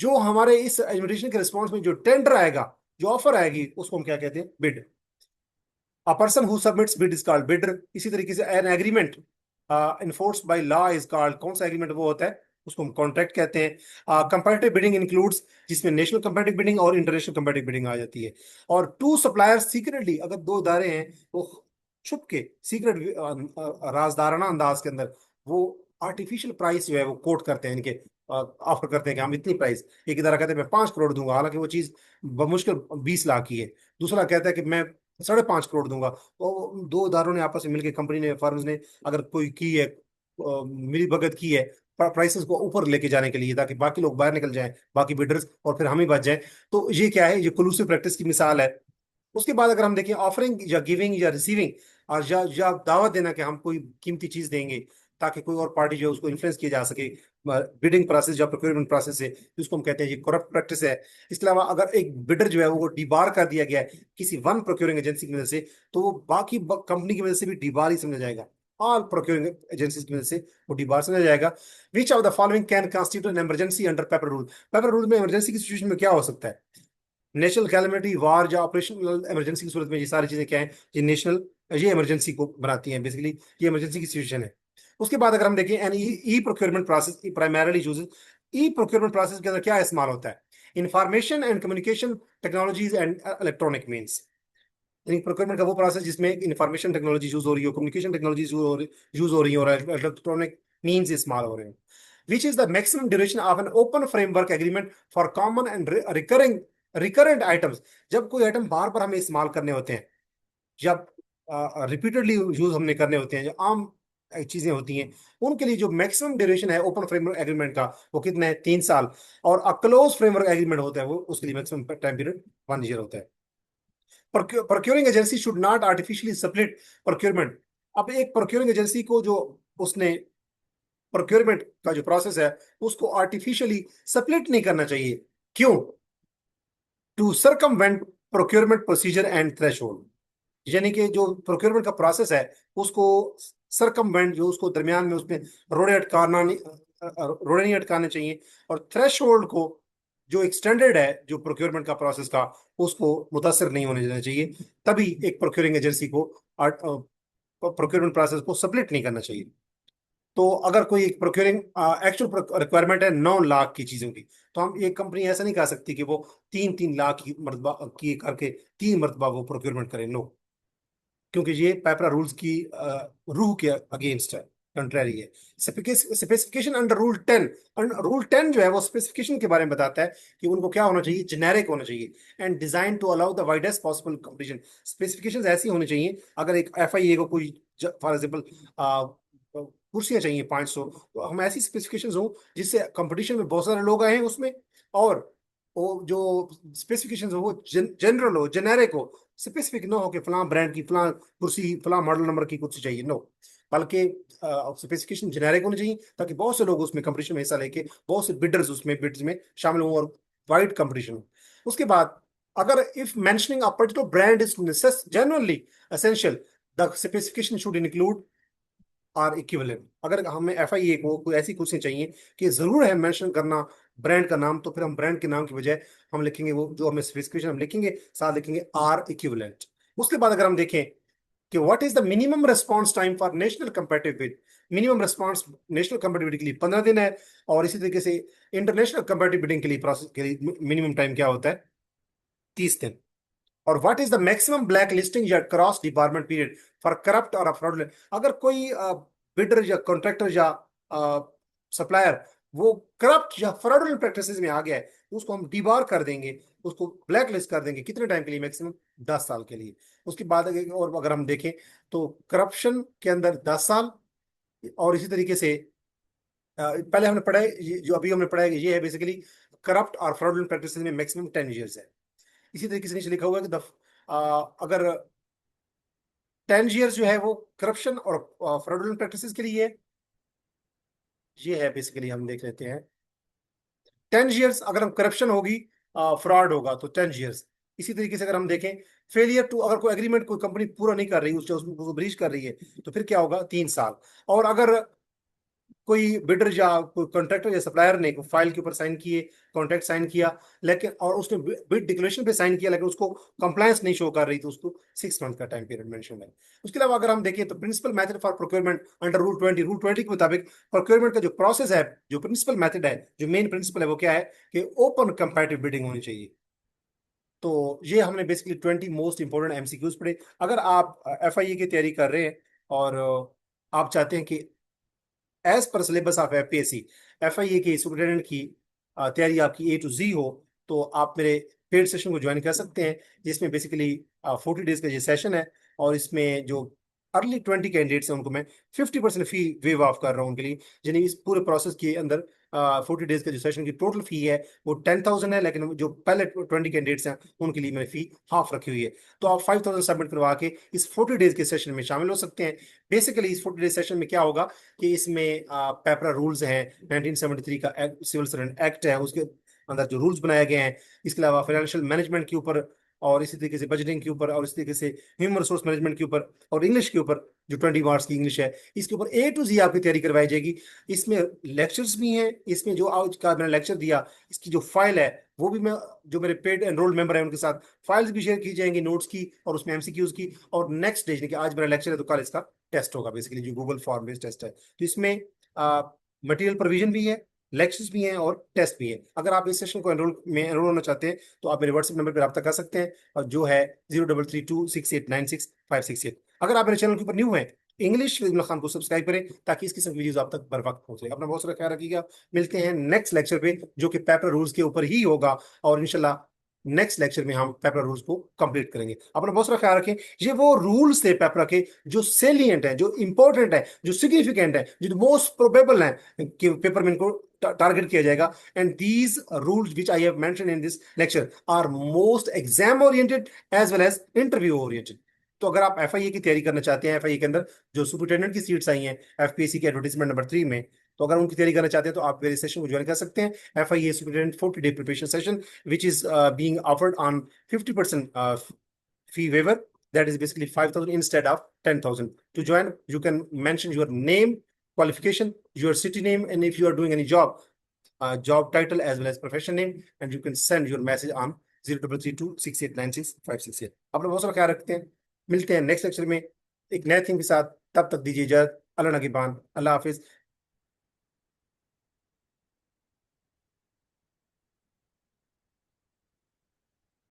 जो हमारे इस इन्विटेशन के रिस्पॉन्स में जो टेंडर आएगा, जो ऑफर आएगी, उसको हम क्या कहते हैं? Bid. A person who submits bid is called bidder. इसी तरीके से an agreement enforced by law is called, कौन सा एग्रीमेंट वो होता है? उसको हम कॉन्ट्रैक्ट कहते हैं। कंपैरेटिव बिडिंग इंक्लूड्स, जिसमें नेशनल कंपैरेटिव बिडिंग और इंटरनेशनल कंपैरेटिव बिडिंग आ जाती है। और टू सप्लायर्स सीक्रेटली, अगर दो इदारे हैं वो छुप के सीक्रेट, राजदाराना अंदाज के अंदर वो आर्टिफिशियल प्राइस जो है वो कोट करते हैं, इनके ऑफर करते हैं कि हम इतनी प्राइस। एक इदारा कहते हैं मैं 5 करोड़ दूंगा, हालांकि वो चीज बमुश्किल 20 लाख की है। दूसरा कहता है कि मैं 5.5 करोड़ दूंगा। तो दो इदारों ने आपस में मिलकर, कंपनी ने, फर्म्स ने अगर कोई की है, मिली भगत की है प्राइसेस को ऊपर लेके जाने के लिए, ताकि बाकी लोग बाहर निकल जाएं, बाकी बिडर्स, और फिर हम ही बच जाएं, तो ये क्या है? ये क्लूसिव प्रैक्टिस की मिसाल है। उसके बाद अगर हम देखें ऑफरिंग या गिविंग या रिसीविंग, और या दावत देना कि हम कोई कीमती चीज देंगे ताकि कोई और पार्टी जो है उसको इन्फ्लुएंस किया जा सके बिडिंग प्रोसेस या प्रोक्योरमेंट प्रोसेस से, जिसको हम कहते हैं ये करप्ट प्रैक्टिस है। इसके अलावा अगर एक बिडर जो है वो डिबार कर दिया गया है किसी वन प्रोक्योरिंग एजेंसी की वजह से, तो वो बाकी कंपनी की वजह से भी डिबार ही समझा जाएगा। ऑल प्रोक्योरिंग एजेंसीज की वजह से वो डिबार समझा जाएगा। विच of the following can constitute an emergency under paper rule? Paper rule में इमरजेंसी की सिचुएशन में क्या हो सकता है? नेशनल कैलेमिटी, वार या ऑपरेशनल इमरजेंसी की सूरत में, ये सारी चीजें क्या है? ये नेशनल, ये इमरजेंसी को बनाती हैं बेसिकली, ये इमरजेंसी की सिचुएशन है। उसके बाद अगर हम देखें an e procurement process primarily uses, e procurement process के अंदर क्या इस्तेमाल होता है? Information and communication technologies and electronic means. Procurement का वो प्रोसेस जिसमें इंफॉर्मेशन टेक्नोलॉजी यूज हो रही हो, कम्युनिकेशन टेक्नोलॉजी यूज हो रही है, और इलेक्ट्रॉनिक मीन्स इस्तेमाल हो रहे हैं। Which is the maximum duration of an open framework agreement for common and recurrent items? जब कोई आइटम बार बार हमें इस्तेमाल करने होते हैं, जब रिपीटेडली यूज हमने करने होते हैं, जो आम चीजें होती हैं, उनके लिए जो मैक्सिमम ड्यूरेशन है ओपन फ्रेमवर्क एग्रीमेंट का, वो कितना है? 3 साल। और क्लोज फ्रेमवर्क एग्रीमेंट होता है वो, उसके लिए मैक्सिमम टाइम पीरियड 1 ईयर होता है। Procuring agency should not artificially split procurement. अब एक प्रोक्योरिंग एजेंसी को जो उसने प्रोक्योरमेंट का जो प्रोसेस है उसको आर्टिफिशियली स्प्लिट नहीं करना चाहिए। क्यों? To circumvent procurement procedure and threshold. यानी कि जो प्रोक्योरमेंट का प्रोसेस है उसको सरकमवेंट, जो उसको दरमियान में उसमें रोड़े नहीं अटकाने चाहिए, और थ्रेशोल्ड को, जो एक स्टैंडर्ड है जो प्रोक्योरमेंट का प्रोसेस का, उसको मुतासर नहीं होने देना चाहिए। तभी एक प्रोक्योरिंग एजेंसी को प्रोक्योरमेंट प्रोसेस को स्प्लिट नहीं करना चाहिए। तो अगर कोई एक प्रोक्योरिंग एक्चुअल रिक्वायरमेंट है 9 लाख की चीजों की, तो हम एक कंपनी ऐसा नहीं कह सकती कि वो 3-3 लाख की मरतबा की करके 3 मरतबा वो प्रोक्योरमेंट करे। नो, क्योंकि ये पेपरा रूल्स की रूह के अगेंस्ट है, कंट्रेरी है। स्पेसिफिकेशन अंडर रूल 10, रूल 10 जो है वो स्पेसिफिकेशन के बारे में बताता है कि उनको क्या होना चाहिए? जेनेरिक होना चाहिए and design to allow the widest possible competition. Specifications ऐसी होनी चाहिए, अगर एक एफआईए को कोई, फॉर एग्जांपल, कुर्सियां चाहिए 500, तो हम ऐसी स्पेसिफिकेशंस हो जिससे कंपटीशन में बहुत सारे लोग आए हैं उसमें, और वो जो स्पेसिफिकेशंस हो वो जनरल हो, जेनेरिक हो, स्पेसिफिक ना हो कि फलां ब्रांड की फलां कुर्सी, फलां मॉडल नंबर की कुर्सी चाहिए। नो, बल्कि स्पेसिफिकेशन जेनेरिक होनी चाहिए, ताकि बहुत से लोग उसमें कंपटीशन में हिस्सा लेके, बहुत से बिडर्स उसमें बिड्स में शामिल हों, और वाइड कंपटीशन हो। उसके बाद अगर if mentioning a particular brand is genuinely essential, the specification should include or equivalent. अगर हमें एफआईए को कोई ऐसी कुर्सी चाहिए कि जरूर है मेंशन करना ब्रांड का नाम, तो फिर हम ब्रांड के नाम की बजाय हम लिखेंगे, वो जो हमें स्पेसिफिकेशन हम लिखेंगे, साथ लिखेंगे आर इक्विवेलेंट। उसके बाद अगर हम देखें कि what is the minimum response time for national competitive bid? Minimum response national competitive bid के लिए 15 दिन है, और इसी तरीके से इंटरनेशनल कंपेटिटिव बिडिंग के लिए प्रोसेस के लिए मिनिमम टाइम क्या होता है? 30 दिन। और what is the maximum black listing या cross department period for corrupt और फ्रॉडुलेंट? अगर कोई बिडर या कॉन्ट्रैक्टर या सप्लायर वो करप्ट या फ्रॉडुलेंट प्रैक्टिसेस में आ गया है, तो उसको हम डिबार कर देंगे, उसको ब्लैक लिस्ट कर देंगे। कितने टाइम के लिए? मैक्सिमम 10 साल के लिए। उसके बाद और अगर हम देखें तो करप्शन के अंदर 10 साल। और इसी तरीके से पहले हमने पढ़ा है जो अभी हमने पढ़ा है, ये है बेसिकली करप्ट और फ्रॉडुलेंट प्रैक्टिसेस में मैक्सिमम 10 ईयर्स है। इसी तरीके से नीचे लिखा हुआ है कि अगर 10 ईयर्स जो है वो करप्शन और फ्रॉडुलेंट प्रैक्टिसेस के लिए है। ये है बेसिकली, हम देख लेते हैं। 10 ईयर्स अगर हम करप्शन होगी, फ्रॉड होगा तो 10 ईयर्स। इसी तरीके से अगर हम देखें फेलियर टू, अगर कोई एग्रीमेंट कोई कंपनी पूरा नहीं कर रही, उसको ब्रीच कर रही है, तो फिर क्या होगा? 3 साल। और अगर कोई बिडर या कोई कॉन्ट्रैक्टर या सप्लायर ने फाइल के ऊपर साइन किए, कॉन्ट्रैक्ट साइन किया, लेकिन और उसने बिड डिक्लेरेशन पे साइन किया, लेकिन उसको कंप्लायंस नहीं शो कर रही, तो उसको 6 मंथ का टाइम पीरियड मेंशन है। उसके अलावा अगर हम देखें तो principal method for procurement under rule 20 के मुताबिक प्रोक्योरमेंट का जो प्रोसेस है, जो प्रिंसिपल मेथड है, जो मेन प्रिंसिपल है, वो क्या है कि ओपन कंपैटिटिव बिडिंग होनी चाहिए। तो ये हमने बेसिकली 20 मोस्ट इंपोर्टेंट एमसीक्यूज पढ़े। अगर आप एफआईए की तैयारी कर रहे हैं और आप चाहते हैं कि as per syllabus of FPSC FIA की सुपरिटेंडेंट की तैयारी आपकी A to Z हो, तो आप मेरे पेड सेशन को ज्वाइन कर सकते हैं, जिसमें बेसिकली 40 डेज का ये सेशन है। और इसमें जो अर्ली 20 कैंडिडेट्स हैं उनको मैं 50% फी वेव ऑफ कर रहा हूँ उनके लिए, जिन्हें इस पूरे प्रोसेस के अंदर 40 डेज का जो सेशन की टोटल फी है वो 10,000 है, लेकिन जो पहले 20 कैंडिडेट्स हैं उनके लिए मैंने फी हाफ रखी हुई है। तो आप 5,000 सबमिट करवा के इस 40 डेज के सेशन में शामिल हो सकते हैं। बेसिकली इस 40 डेज सेशन में क्या होगा कि इसमें पेपरा रूल्स हैं, 1973 का सिविल सर्वेंट एक्ट है, उसके अंदर जो रूल्स बनाए गए हैं, इसके अलावा फाइनेंशियल मैनेजमेंट के ऊपर, और इसी तरीके से बजटिंग के ऊपर, और इसी तरीके से ह्यूमन रिसोर्स मैनेजमेंट के ऊपर, और इंग्लिश के ऊपर जो 20 मार्क्स की इंग्लिश है, इसके ऊपर A to Z आपकी तैयारी करवाई जाएगी। इसमें लेक्चर्स भी हैं। इसमें जो आज का मैंने लेक्चर दिया, इसकी जो फाइल है वो भी मैं, जो मेरे पेड एनरोल्ड मेंबर है उनके साथ फाइल्स भी शेयर की जाएंगी, नोट्स की और उसमें एमसीक्यूज की। और नेक्स्ट डे, कि आज मेरा लेक्चर है तो कल इसका टेस्ट होगा, बेसिकली जो गूगल फॉर्म बेस्ड टेस्ट है। तो इसमें मटेरियल प्रोविजन भी है, लेक्चर्स भी हैं और टेस्ट भी है। अगर आप इस सेशन को एनरोल होना चाहते हैं तो आप मेरे व्हाट्सएप नंबर पर रब्ता कर सकते हैं, और जो है 03326896 568। अगर आप मेरे चैनल के ऊपर न्यू हैं, इंग्लिश विद खान को सब्सक्राइब करें, ताकि इसकी सब वीडियोस आप तक बर वक्त पहुंचे। अपना बहुत सारा ख्याल रखिएगा। मिलते हैं नेक्स्ट लेक्चर पे, जो कि पेपर रूल्स के ऊपर ही होगा, और इंशाल्लाह नेक्स्ट लेक्चर में हम पेपर रूल्स को कंप्लीट करेंगे। अपना बहुत सारा ख्याल रखें। ये वो रूल्स थे पेपर के जो सेलिएंट है, जो इंपॉर्टेंट है, जो सिग्निफिकेंट है, जो मोस्ट प्रोबेबल है कि पेपर में इनको टारगेट किया जाएगा। And these rules which I have mention in this lecture are most exam oriented as well as interview oriented. तो अगर आप एफआईए की तैयारी करना चाहते हैं, एफआईए के अंदर जो सुपरिटेंडेंट की सीट्स आई हैं एफपीएससी के एडवर्टाइजमेंट नंबर 3 में, तो अगर उनकी तैयारी करना चाहते हैं तो आप मेरे सेशन को ज्वाइन कर सकते हैं। FIA superintendent 40 day preparation session which is being offered on 50% fee waiver, that is basically 5,000 instead of 10,000. To join, you can mention your name, qualification, your city name, and if you are doing any job, job title as well as profession name, and you can send your message on 03326896 568। अपना बहुत सारा ख्याल रखते हैं। मिलते हैं next lecture में एक नए थीम के साथ। तब तक दीजिए इजाजत। अल्लाह नगेबान। अल्लाह हाफिज।